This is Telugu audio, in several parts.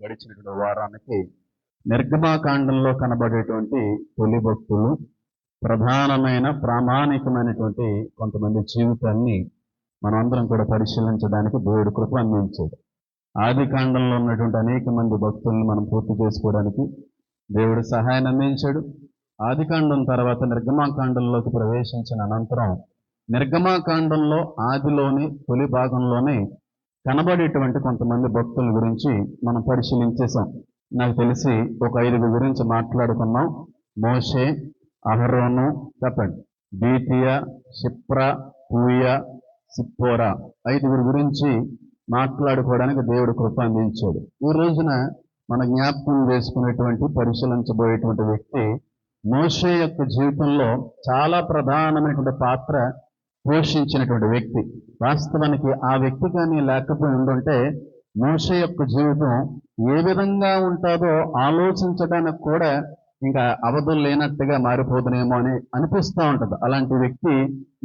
గడిచినటువంటి వారానికి నిర్గమాకాండంలో కనబడేటువంటి తొలి భక్తులు ప్రధానమైన ప్రామాణికమైనటువంటి కొంతమంది జీవితాన్ని మనందరం కూడా పరిశీలించడానికి దేవుడు కృప అందించాడు. ఆది కాండంలో ఉన్నటువంటి అనేక మంది భక్తుల్ని మనం పూర్తి చేసుకోవడానికి దేవుడు సహాయాన్ని అందించాడు. ఆది కాండం తర్వాత నిర్గమాకాండంలోకి ప్రవేశించిన అనంతరం నిర్గమాకాండంలో ఆదిలోని తొలి భాగంలోనే కనబడేటువంటి కొంతమంది భక్తుల గురించి మనం పరిశీలించేసాం. నాకు తెలిసి ఒక 5 గురించి మాట్లాడుకున్నాం. మోషే, అహరోను, చెప్పండి, బీతియా, షిప్రా, పూయా, సిప్పోరా, 5 గురించి మాట్లాడుకోవడానికి దేవుడు కృప అందించాడు. ఈ రోజున మన జ్ఞాపకం చేసుకునేటువంటి పరిశీలించబోయేటువంటి వ్యక్తి మోషే యొక్క జీవితంలో చాలా ప్రధానమైనటువంటి పాత్ర పోషించినటువంటి వ్యక్తి. వాస్తవానికి ఆ వ్యక్తి కానీ లేకపోయి ఉండుంటే మోషే యొక్క జీవితం ఏ విధంగా ఉంటుందో ఆలోచించడానికి కూడా ఇంకా అవధులు లేనట్టుగా మారిపోతుందేమో అని అనిపిస్తూ ఉంటుంది. అలాంటి వ్యక్తి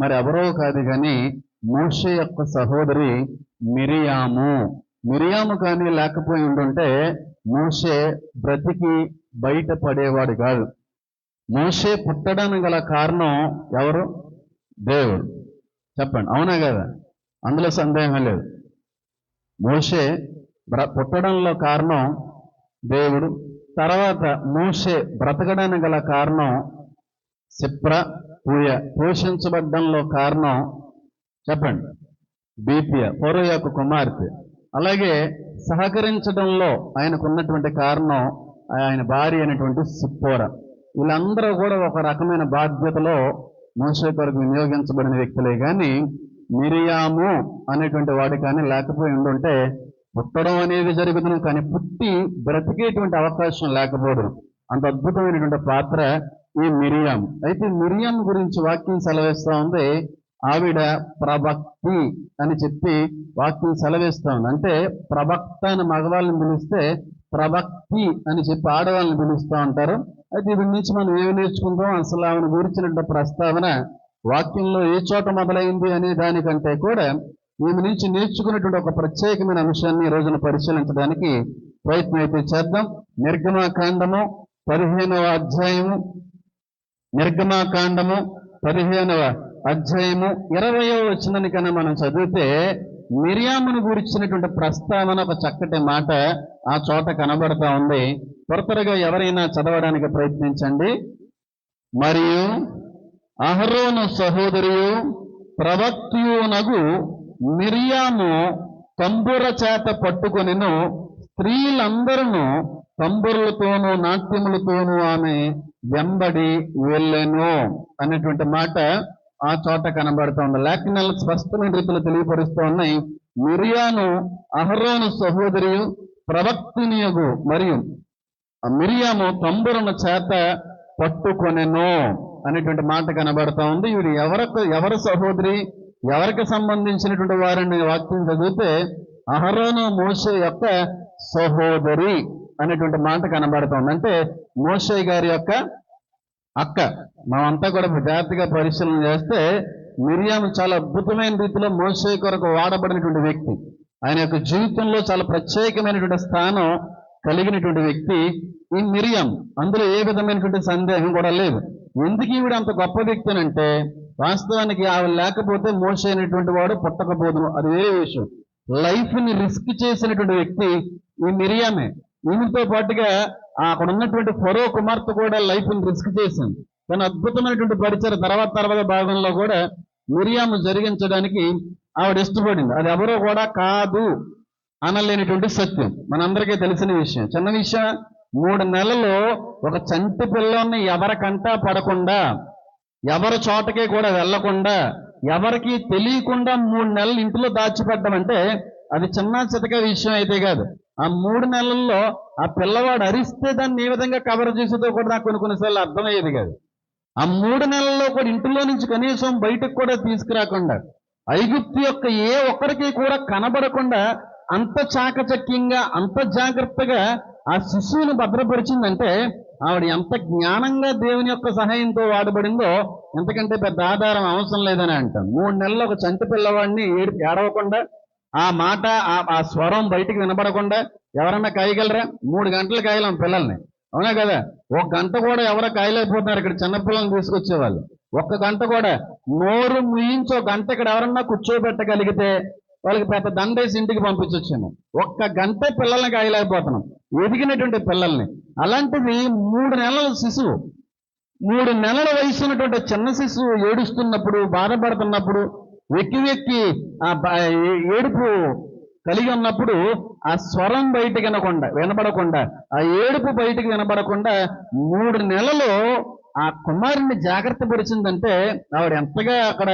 మరి ఎవరో కాదు కానీ మోషే యొక్క సహోదరి మిరియాము కానీ లేకపోయి ఉండుంటే మోషే బ్రతికి బయటపడేవాడు కాదు. మోషే పుట్టడానికి గల కారణం ఎవరు? దేవుడు. చెప్పండి, అవునా కదా? అందులో సందేహం లేదు. మోషే పుట్టడంలో కారణం దేవుడు. తర్వాత మోషే బ్రతకడానికి గల కారణం సిప్రా, పూయ. పోషించబడ్డంలో కారణం చెప్పండి, బీతియా, ఫరో యొక్క కుమార్తె. అలాగే సహకరించడంలో ఆయనకు ఉన్నటువంటి కారణం ఆయన భార్య అయినటువంటి సిప్పోరా. వీళ్ళందరూ కూడా ఒక రకమైన బాధ్యతలో మోషే కొరకు వినియోగించబడిన వ్యక్తులే కానీ మిరియాము అనేటువంటి వాడు కానీ లేకపోయి ఉండుంటే పుట్టడం అనేది జరుగుతుంది కానీ పుట్టి బ్రతికేటువంటి అవకాశం లేకపోవడం. అంత అద్భుతమైనటువంటి పాత్ర ఈ మిరియాం. అయితే మిరియాం గురించి వాక్యం సెలవిస్తూ ఉంది. ఆవిడ ప్రవక్తి అని చెప్పి వాక్యం సెలవిస్తూ ఉంది. అంటే ప్రవక్త అని మగవాళ్ళని పిలిస్తే ప్రవక్తి అని చెప్పి ఆడవాళ్ళని పిలుస్తూ ఉంటారు. అయితే వీటి నుంచి మనం ఏమి నేర్చుకుంటాం? అసలు ఆమెను గురించినటువంటి ప్రస్తావన వాక్యంలో ఏ చోట మొదలైంది అనే దానికంటే కూడా ఈమె నుంచి నేర్చుకున్నటువంటి ఒక ప్రత్యేకమైన అంశాన్ని ఈ రోజున పరిశీలించడానికి ప్రయత్నం అయితే చేద్దాం. నిర్గమాకాండము 15వ అధ్యాయము 20వ వచనాన్ని కన్నా మనం చదివితే మిరియామును గురించినటువంటి ప్రస్తావన ఒక చక్కటి మాట ఆ చోట కనబడతా ఉంది. త్వరగా ఎవరైనా చదవడానికి ప్రయత్నించండి. మరియు అహరోను సహోదరియు ప్రవక్తియునగు మిరియాము తంబుర చేత పట్టుకొనిను, స్త్రీలందరూ తంబురులతోనూ నాట్యములతోనూ ఆమె వెంబడి వెళ్ళెను అనేటువంటి మాట ఆ చోట కనబడుతూ ఉంది. లేఖనాలు స్పష్టమైన రీతిలో తెలియపరుస్తూ ఉన్నాయి. మిరియాను అహరోను సహోదరియు ప్రవక్తినియగు మరియు మిరియాము తంబురను చేత పట్టుకొనెను అనేటువంటి మాట కనబడుతూ ఉంది. ఇవి ఎవరి సహోదరి, ఎవరికి సంబంధించినటువంటి వారిని వాక్యం చదివితే అహరోను మోషే యొక్క సహోదరి అనేటువంటి మాట కనబడుతుంది. అంటే మోషే గారి యొక్క అక్క. మనమంతా కూడా జాగ్రత్తగా పరిశీలన చేస్తే మిరియాము చాలా అద్భుతమైన రీతిలో మోషే కొరకు వాడబడినటువంటి వ్యక్తి. ఆయన యొక్క జీవితంలో చాలా ప్రత్యేకమైనటువంటి స్థానం కలిగినటువంటి వ్యక్తి ఈ మిరియాం. అందులో ఏ విధమైనటువంటి సందేహం కూడా లేదు. ఎందుకు ఈవిడ అంత గొప్ప వ్యక్తి అంటే వాస్తవానికి ఆవిడ లేకపోతే మోషే అయినటువంటి వాడు పుట్టకపోదును, అది వేరే విషయం. లైఫ్ని రిస్క్ చేసినటువంటి వ్యక్తి ఈ మిరియామే. ఈమెతో పాటుగా అక్కడ ఉన్నటువంటి ఫరో కుమార్తె కూడా లైఫ్ని రిస్క్ చేసింది. కానీ అద్భుతమైనటువంటి పరిచయం తర్వాత భాగంలో కూడా మిరియాము జరిగించడానికి ఆవిడ ఇష్టపడింది. అది ఎవరో కూడా కాదు అనలేనిటువంటి సత్యం మనందరికీ తెలిసిన విషయం. చిన్న విషయం. 3 నెలలు ఒక చంటి పిల్లని ఎవరికంటా పడకుండా, ఎవరి చోటకి కూడా వెళ్లకుండా, ఎవరికి తెలియకుండా 3 నెలలు ఇంట్లో దాచిపెట్టమంటే అది చిన్న చితక విషయం అయితే కాదు. ఆ 3 నెలల్లో ఆ పిల్లవాడు అరిస్తే దాన్ని ఏ విధంగా కవర్ చేసేదో కూడా నాకు కొన్నిసార్లు అర్థమయ్యేది కాదు. ఆ 3 నెలల్లో కూడా ఇంటిలో నుంచి కనీసం బయటకు కూడా తీసుకురాకుండా, ఐగుప్తు యొక్క ఏ ఒక్కరికి కూడా కనబడకుండా అంత చాకచక్యంగా, అంత జాగ్రత్తగా ఆ శిశువుని భద్రపరిచిందంటే ఆవిడ ఎంత జ్ఞానంగా దేవుని యొక్క సహాయంతో వాడబడిందో ఎంతకంటే పెద్ద ఆధారం అవసరం లేదని అంటాం. 3 నెలలు ఒక చంటి పిల్లవాడిని ఏడవకుండా ఆ మాట ఆ స్వరం బయటికి వినపడకుండా ఎవరన్నా కాయగలరా? 3 గంటలు కాయలేం పిల్లల్ని, అవునా కదా? 1 గంట కూడా ఎవరో కాయలేకపోతున్నారు ఇక్కడ చిన్నపిల్లల్ని తీసుకొచ్చేవాళ్ళు. 1 గంట కూడా నోరు ముయించి 1 గంట ఇక్కడ ఎవరన్నా కూర్చోబెట్టగలిగితే వాళ్ళకి పెద్ద దండేసి ఇంటికి పంపించొచ్చాము. 1 గంటే పిల్లల్ని కాయలేకపోతున్నాం, ఎదిగినటువంటి పిల్లల్ని. అలాంటిది 3 నెలల శిశువు, 3 నెలల వయసు ఉన్నటువంటి చిన్న శిశువు ఏడుస్తున్నప్పుడు, బాధపడుతున్నప్పుడు, వెక్కి వెక్కి ఏడుపు కలిగి ఉన్నప్పుడు ఆ స్వరం బయటికి వినపడకుండా, ఆ ఏడుపు బయటికి వినపడకుండా 3 నెలలు ఆ కుమారుని జాగ్రత్త పరిచిందంటే ఆవిడ ఎంతగా అక్కడ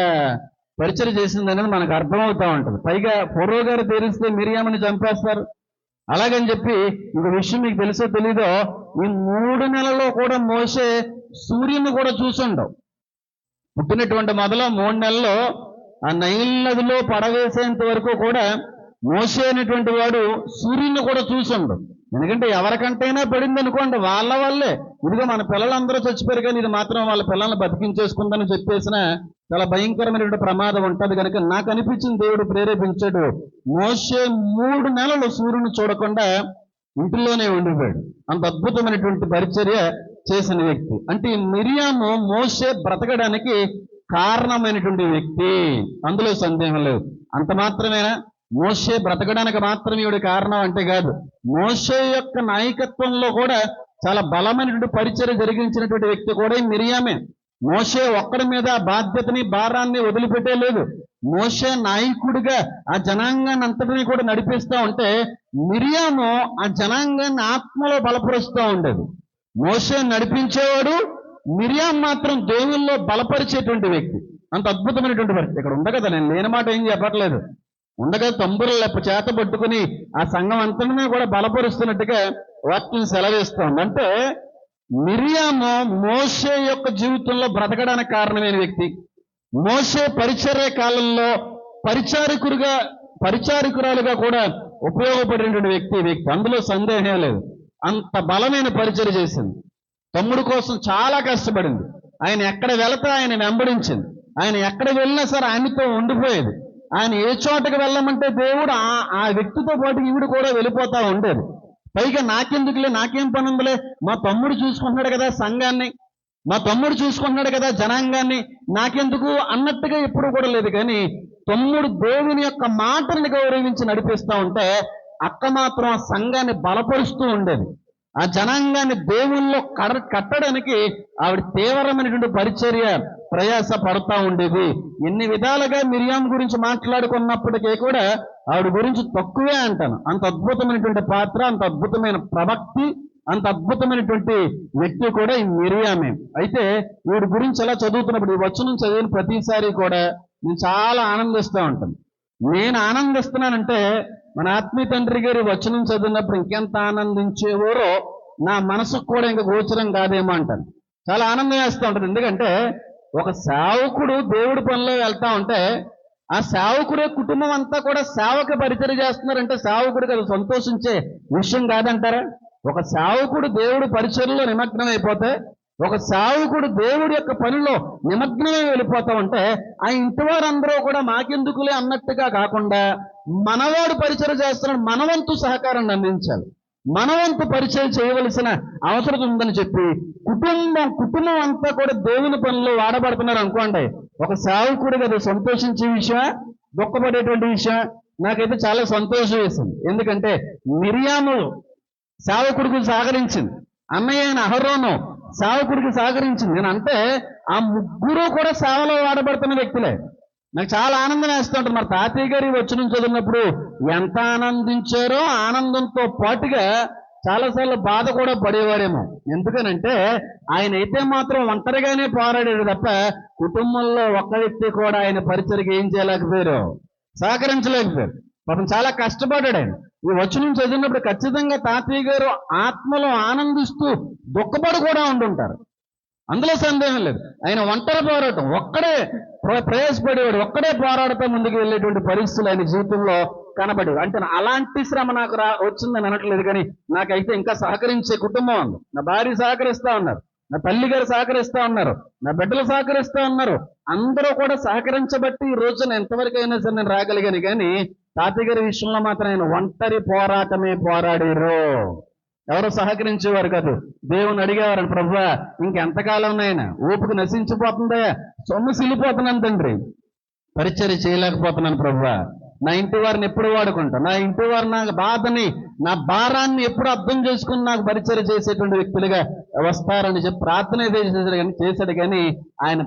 పరిచయం చేసిందనేది మనకు అర్థమవుతా ఉంటుంది. పైగా ఫరో గారు తెలిస్తే మిరియాముని చంపేస్తారు. అలాగని చెప్పి ఇంక విషయం మీకు తెలుసో తెలీదో, ఈ 3 నెలల్లో కూడా మోషే సూర్యుని కూడా చూసుండవు. పుట్టినటువంటి మొదలు 3 నెలల్లో ఆ నైల్ నదిలో పడవేసేంత వరకు కూడా మోషే అనేటువంటి వాడు సూర్యుని కూడా చూసుండు. ఎందుకంటే ఎవరికంటైనా పడింది అనుకోండి, వాళ్ళ వల్లే. ఇదిగో మన పిల్లలందరూ చచ్చిపోయారు కానీ ఇది మాత్రం వాళ్ళ పిల్లల్ని బతికించేసుకుందని చెప్పేసిన చాలా భయంకరమైనటువంటి ప్రమాదం ఉంటుంది. కనుక నాకు అనిపించింది దేవుడు ప్రేరేపించాడు, మోషే 3 నెలలు సూర్యుని చూడకుండా ఇంటిలోనే ఉండిపోయాడు. అంత అద్భుతమైనటువంటి పరిచర్య చేసిన వ్యక్తి. అంటే మిరియాము మోషే బ్రతకడానికి కారణమైనటువంటి వ్యక్తి, అందులో సందేహం లేదు. అంత మాత్రమేనా? మోషే బ్రతకడానికి మాత్రమే ఈవిడ కారణం అంటే కాదు, మోషే యొక్క నాయకత్వంలో కూడా చాలా బలమైనటువంటి పరిచర్య జరిగించినటువంటి వ్యక్తి కూడా ఈ మిరియామే. మోషే ఒక్కడి మీద బాధ్యతని భారాన్ని వదిలిపెట్టేలేదు. మోషే నాయకుడిగా ఆ జనాంగాన్ని అంతటినీ కూడా నడిపిస్తూ ఉంటే మిరియాము ఆ జనాంగాన్ని ఆత్మలో బలపరుస్తూ ఉండేది. మోషే నడిపించేవాడు, మిరియాం మాత్రం దేవుల్లో బలపరిచేటువంటి వ్యక్తి. అంత అద్భుతమైనటువంటి పరిస్థితి ఇక్కడ ఉంది కదా. నేను లేని మాట ఏం చెప్పట్లేదు. ఉండగా తంబురుల చేత పట్టుకుని ఆ సంఘం అంతటినీ కూడా బలపరుస్తున్నట్టుగా వాక్యం సెలవిస్తోంది. అంటే మిరియాము మోషే యొక్క జీవితంలో బ్రతకడానికి కారణమైన వ్యక్తి. మోషే పరిచర్య కాలంలో పరిచారికురాలుగా కూడా ఉపయోగపడినటువంటి వ్యక్తి. అందులో సందేహం లేదు. అంత బలమైన పరిచర్య చేసింది. తమ్ముడు కోసం చాలా కష్టపడింది. ఆయన ఎక్కడ వెళతా ఆయన వెంబడించింది. ఆయన ఎక్కడ వెళ్ళినా సరే ఆయనతో ఉండిపోయేది. ఆయన ఏ చోటకి వెళ్ళమంటే దేవుడు ఆ వ్యక్తితో పాటు ఈవిడ కూడా వెళ్ళిపోతా ఉండేది. పైగా నాకెందుకులే, నాకేం పని ఉందిలే, మా తమ్ముడు చూసుకుంటున్నాడు కదా సంఘాన్ని, మా తమ్ముడు చూసుకుంటున్నాడు కదా జనాంగాన్ని, నాకెందుకు అన్నట్టుగా ఎప్పుడు కూడా లేదు. కానీ తమ్ముడు దేవుని యొక్క మాటని గౌరవించి నడిపిస్తూ ఉంటే అక్క మాత్రం ఆ సంఘాన్ని బలపరుస్తూ ఉండేది. ఆ జనాంగాన్ని దేవుల్లో కట్టడానికి ఆవిడ తీవ్రమైనటువంటి పరిచర్య ప్రయాస పడుతూ ఉండేది. ఎన్ని విధాలుగా మిరియాం గురించి మాట్లాడుకున్నప్పటికీ కూడా ఆవిడ గురించి తక్కువే అంటాను. అంత అద్భుతమైనటువంటి పాత్ర, అంత అద్భుతమైన ప్రవక్తి, అంత అద్భుతమైనటువంటి వ్యక్తి కూడా ఈ మిరియామే. అయితే వీడి గురించి ఎలా చదువుతున్నప్పుడు, ఈ వచనం చదివిన ప్రతిసారి కూడా నేను చాలా ఆనందిస్తూ ఉంటాను. నేను ఆనందిస్తున్నానంటే మన ఆత్మీయ తండ్రి గారి వచనం చదివినప్పుడు ఇంకెంత ఆనందించేవారో నా మనసుకు కూడా ఇంకా గోచరం కాదేమో అంటాను. చాలా ఆనందం వేస్తూ ఉంటుంది. ఎందుకంటే ఒక సేవకుడు దేవుడి పనిలో వెళ్తా ఉంటే ఆ సేవకుడే కుటుంబం అంతా కూడా సేవకు పరిచర్య చేస్తున్నారంటే సేవకుడికి అది సంతోషించే విషయం కాదంటారా? ఒక సేవకుడు దేవుడి పరిచర్యలో నిమగ్నం అయిపోతే, ఒక సేవకుడు దేవుడి యొక్క పనిలో నిమగ్నమై వెళ్ళిపోతా ఉంటే ఆ ఇంటి వారందరూ కూడా మాకెందుకులే అన్నట్టుగా కాకుండా మనవాడు పరిచర్య చేస్తున్నాడు, మనవంతు సహకారాన్ని అందించాలి, మనవంతు పరిచయం చేయవలసిన అవసరం ఉందని చెప్పి కుటుంబం అంతా కూడా దేవుని పనులు వాడబడుతున్నారు అనుకోండి. ఒక సేవకుడికి అది సంతోషించే విషయం, దుఃఖపడేటువంటి విషయం. నాకైతే చాలా సంతోషం వేసింది. ఎందుకంటే మిరియాము సేవకుడికి సహకరించింది, అన్నయ్య అయిన అహరోను సేవకుడికి సహకరించింది. నేను అంటే ఆ ముగ్గురు కూడా సేవలో వాడబడుతున్న వ్యక్తులే. నాకు చాలా ఆనందం వేస్తుంటారు. మరి తాతయ్య గారి వచనం చదివినప్పుడు ఎంత ఆనందించారో, ఆనందంతో పాటుగా చాలాసార్లు బాధ కూడా పడేవాడేమో. ఎందుకనంటే ఆయన అయితే మాత్రం ఒంటరిగానే పోరాడాడు తప్ప కుటుంబంలో ఒక్క వ్యక్తి కూడా ఆయన పరిచర్కి ఏం చేయలేకపోయారు, సహకరించలేకపోయారు. పాపం చాలా కష్టపడ్డాడు ఆయన. ఈ వచనం చదివినప్పుడు ఖచ్చితంగా తాతయ్య గారు ఆత్మలో ఆనందిస్తూ దుఃఖపడి కూడా ఉండుంటారు. అందులో సందేహం లేదు. ఆయన ఒంటరి పోరాటం, ఒక్కడే ప్రయాసపడేవాడు, ఒక్కడే పోరాడుతూ ముందుకు వెళ్ళేటువంటి పరిస్థితులు ఆయన జీవితంలో కనబడేవి. అంటే అలాంటి శ్రమ నాకు వచ్చిందని అనట్లేదు, కానీ నాకైతే ఇంకా సహకరించే కుటుంబం ఉంది. నా భార్య సహకరిస్తూ ఉన్నారు, నా తల్లి గారు సహకరిస్తూ ఉన్నారు, నా బిడ్డలు సహకరిస్తూ ఉన్నారు. అందరూ కూడా సహకరించబట్టి ఈ రోజున ఎంతవరకు అయినా సరే నేను రాగలిగాను. కానీ తాతయ్య గారి విషయంలో మాత్రం ఆయన ఒంటరి పోరాటమే పోరాడారు. ఎవరు సహకరించేవారు కాదు. దేవుని అడిగేవారు, ప్రభువా ఇంకెంతకాలం నాయన, ఓపిక నశించిపోతుందా, సొమ్ము సిల్లిపోతున్నాను తండ్రి, పరిచర్య చేయలేకపోతున్నాను ప్రభువా, నా ఇంటి వారిని ఎప్పుడు వాడుకుంటా, నా ఇంటి వారు నా బాధని, నా భారాన్ని ఎప్పుడు అర్థం చేసుకుని నాకు పరిచర్య చేసేటువంటి వ్యక్తులుగా వస్తారని చెప్పి ప్రార్థన చేశాడు కానీ ఆయన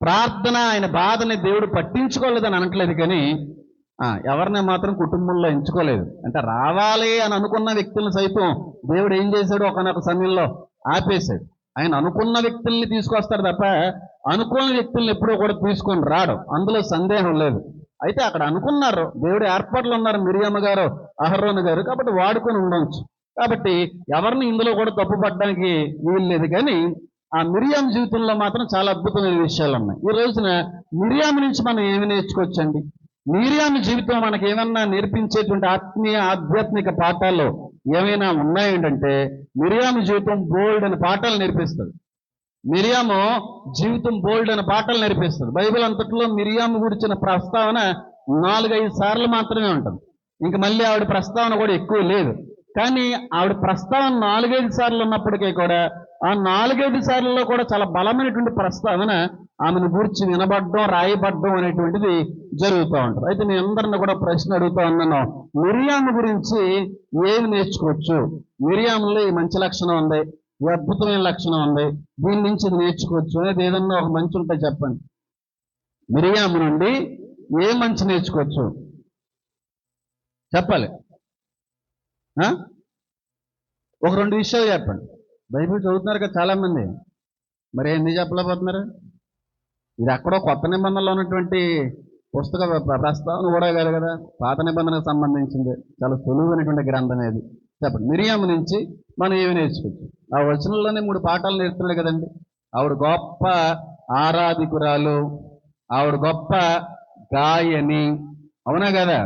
ప్రార్థన, ఆయన బాధని దేవుడు పట్టించుకోలేదని అనట్లేదు. కానీ ఎవరిని మాత్రం కుటుంబంలో ఎంచుకోలేదు. అంటే రావాలి అని అనుకున్న వ్యక్తులను సైతం దేవుడు ఏం చేశాడు, ఒకనొక సమయంలో ఆపేశాడు. ఆయన అనుకున్న వ్యక్తుల్ని తీసుకొస్తాడు తప్ప అనుకున్న వ్యక్తుల్ని ఎప్పుడూ కూడా తీసుకొని రాడు, అందులో సందేహం లేదు. అయితే అక్కడ అనుకున్నారు, దేవుడు ఏర్పాట్లు ఉన్నారు, మిరియామ గారు అహరోను గారు, కాబట్టి వాడుకొని ఉండవచ్చు. కాబట్టి ఎవరిని ఇందులో కూడా తప్పుపడడానికి వీలు లేదు. కానీ ఆ మిరియామ జీవితంలో మాత్రం చాలా అద్భుతమైన విషయాలు ఉన్నాయి. ఈ రోజున మిరియామ నుంచి మనం ఏమి నేర్చుకోవచ్చండి? మిరియామ జీవితం మనకి ఏమన్నా నేర్పించేటువంటి ఆత్మీయ ఆధ్యాత్మిక పాఠాలు ఏమైనా ఉన్నాయంటే మిరియామ జీవితం బోల్డ్ అని పాఠాలు నేర్పిస్తుంది. మిరియాము జీవితం బోల్డ్ అని పాఠాలు నేర్పిస్తుంది. బైబిల్ అంతట్లో మిరియాము గురించిన ప్రస్తావన 4-5 సార్లు మాత్రమే ఉంటుంది. ఇంక మళ్ళీ ఆవిడ ప్రస్తావన కూడా ఎక్కువ లేదు. కానీ ఆవిడ ప్రస్తావన 4-5 సార్లు ఉన్నప్పటికీ కూడా ఆ 4-5 సార్లలో కూడా చాలా బలమైనటువంటి ప్రస్తావన ఆమెను గురించి వినబడడం, రాయబడడం అనేటువంటిది జరుగుతూ ఉంటుంది. అయితే మీ అందరిని కూడా ప్రశ్న అడుగుతా ఉన్నాను, మిరియాము గురించి ఏమి నేర్చుకోవచ్చు? మిరియాములో ఈ మంచి లక్షణం ఉంది, ఈ అద్భుతమైన లక్షణం ఉంది, దీని నుంచి ఇది నేర్చుకోవచ్చు అనేది ఏదన్నా ఒక మంచి ఉంటే చెప్పండి. మిరియాము నుండి ఏ మంచి నేర్చుకోవచ్చు చెప్పాలి. ఒక 2 విషయాలు చెప్పండి. బైబిల్ చదువుతున్నారు కదా చాలా మంది, మరి ఎందుకు చెప్పలేకపోతున్నారు? ఇది అక్కడో కొత్త నిబంధనలో ఉన్నటువంటి పుస్తక ప్రస్తావన కూడా కాదు కదా, పాత నిబంధనకు సంబంధించింది, చాలా సులువైనటువంటి గ్రంథం ఏది. చెప్పండి, మిరియాము నుంచి మనం ఏమి నేర్చుకోవచ్చు? ఆ వచనంలోనే 3 పాఠాలు నేర్చుకున్నాడు కదండి. ఆవిడ గొప్ప ఆరాధికురాలు, ఆవిడ గొప్ప గాయని, అవునా కదా?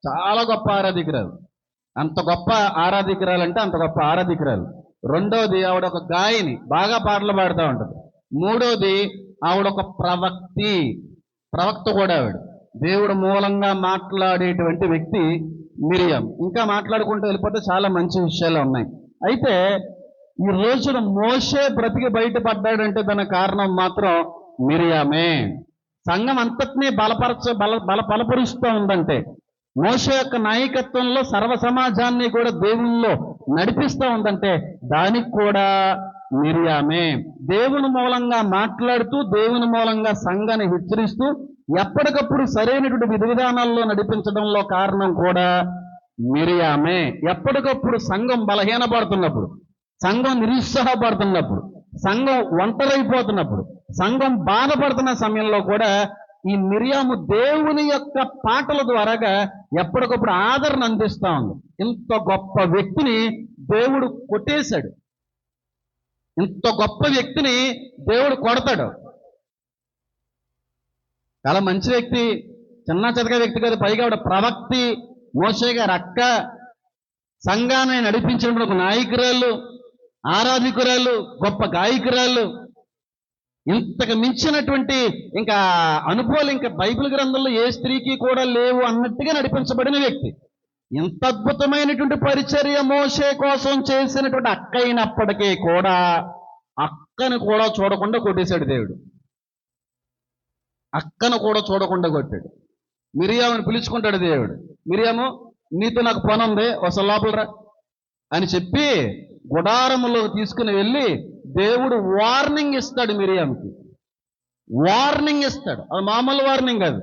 చాలా గొప్ప ఆరాధికురాలు. అంత గొప్ప ఆరాధికురాలు అంటే అంత గొప్ప ఆరాధికురాలు. రెండోది, ఆవిడ ఒక గాయని, బాగా పాటలు పాడుతూ ఉంటుంది. మూడోది, ఆవిడ ఒక ప్రవక్త కూడా. ఆవిడ దేవుడు మూలంగా మాట్లాడేటువంటి వ్యక్తి మిరియాం. ఇంకా మాట్లాడుకుంటూ వెళ్ళిపోతే చాలా మంచి విషయాలు ఉన్నాయి. అయితే ఈ రోజున మోషే బ్రతికి బయటపడ్డాడంటే దానికి కారణం మాత్రం మిరియామే. సంఘం అంతటినీ బలపరుస్తూ ఉందంటే, మోషే యొక్క నాయకత్వంలో సర్వ సమాజాన్ని కూడా దేవుల్లో నడిపిస్తూ ఉందంటే దానికి కూడా మిరియామే. దేవుని మూలంగా మాట్లాడుతూ, దేవుని మూలంగా సంఘాన్ని హెచ్చరిస్తూ, ఎప్పటికప్పుడు సరైనటువంటి విధి విధానాల్లో నడిపించడంలో కారణం కూడా మిరియామే. ఎప్పటికప్పుడు సంఘం బలహీనపడుతున్నప్పుడు, సంఘం నిరుత్సాహపడుతున్నప్పుడు, సంఘం ఒంటరైపోతున్నప్పుడు, సంఘం బాధపడుతున్న సమయంలో కూడా ఈ మిరియాము దేవుని యొక్క పాటల ద్వారాగా ఎప్పటికప్పుడు ఆదరణ అందిస్తూ ఉంది. ఇంత గొప్ప వ్యక్తిని దేవుడు కొట్టేశాడు, ఇంత గొప్ప వ్యక్తిని దేవుడు కొడతాడు. చాలా మంచి వ్యక్తి, చిన్న చితక వ్యక్తి కాదు, పైగా ఆవిడ ప్రవక్తి, మోషే గారి అక్క, సంఘాన్ని నడిపించిన ఒక నాయకురాలు, ఆరాధికురాలు, గొప్ప గాయకురాలు. ఇంతకు మించినటువంటి ఇంకా అనుభవాలు ఇంకా బైబిల్ గ్రంథంలో ఏ స్త్రీకి కూడా లేవు అన్నట్టుగా నడిపించబడిన వ్యక్తి. ఇంత అద్భుతమైనటువంటి పరిచర్య మోషే కోసం చేసినటువంటి అక్క అయినప్పటికీ కూడా అక్కను కూడా చూడకుండా కొట్టేశాడు దేవుడు. అక్కను కూడా చూడకుండా కొట్టాడు. మిరియాముని పిలుచుకుంటాడు దేవుడు. మిరియాము, నీతో నాకు పని ఉంది, ఒకసారి లోపల రా అని చెప్పి గుడారములో తీసుకుని వెళ్ళి దేవుడు వార్నింగ్ ఇస్తాడు. మిరియాముకి వార్నింగ్ ఇస్తాడు. అది మామూలు వార్నింగ్ కాదు,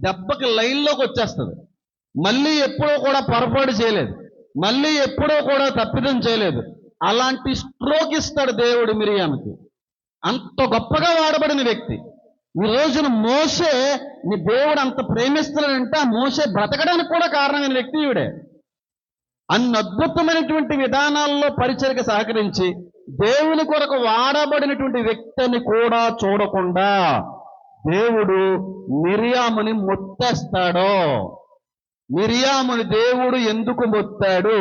దెబ్బకి లైన్లోకి వచ్చేస్తుంది. మళ్ళీ ఎప్పుడూ కూడా పొరపాటు చేయలేదు, మళ్ళీ ఎప్పుడూ కూడా తప్పిదం చేయలేదు. అలాంటి స్ట్రోక్ ఇస్తాడు దేవుడు మిరియాముకి. అంత గొప్పగా వాడబడిన వ్యక్తి. ఈ రోజున మోషే నీ దేవుడు అంత ప్రేమిస్తున్నాడంటే ఆ మోషే బ్రతకడానికి కూడా కారణమైన వ్యక్తి ఈవిడే. అన్ని అద్భుతమైనటువంటి విధానాల్లో పరిచర్యకు సహకరించి దేవుని కొరకు వాడబడినటువంటి వ్యక్తిని కూడా చూడకుండా దేవుడు మిరియాముని మొత్తేస్తాడో. మిరియాముని దేవుడు ఎందుకు మొత్తాడు?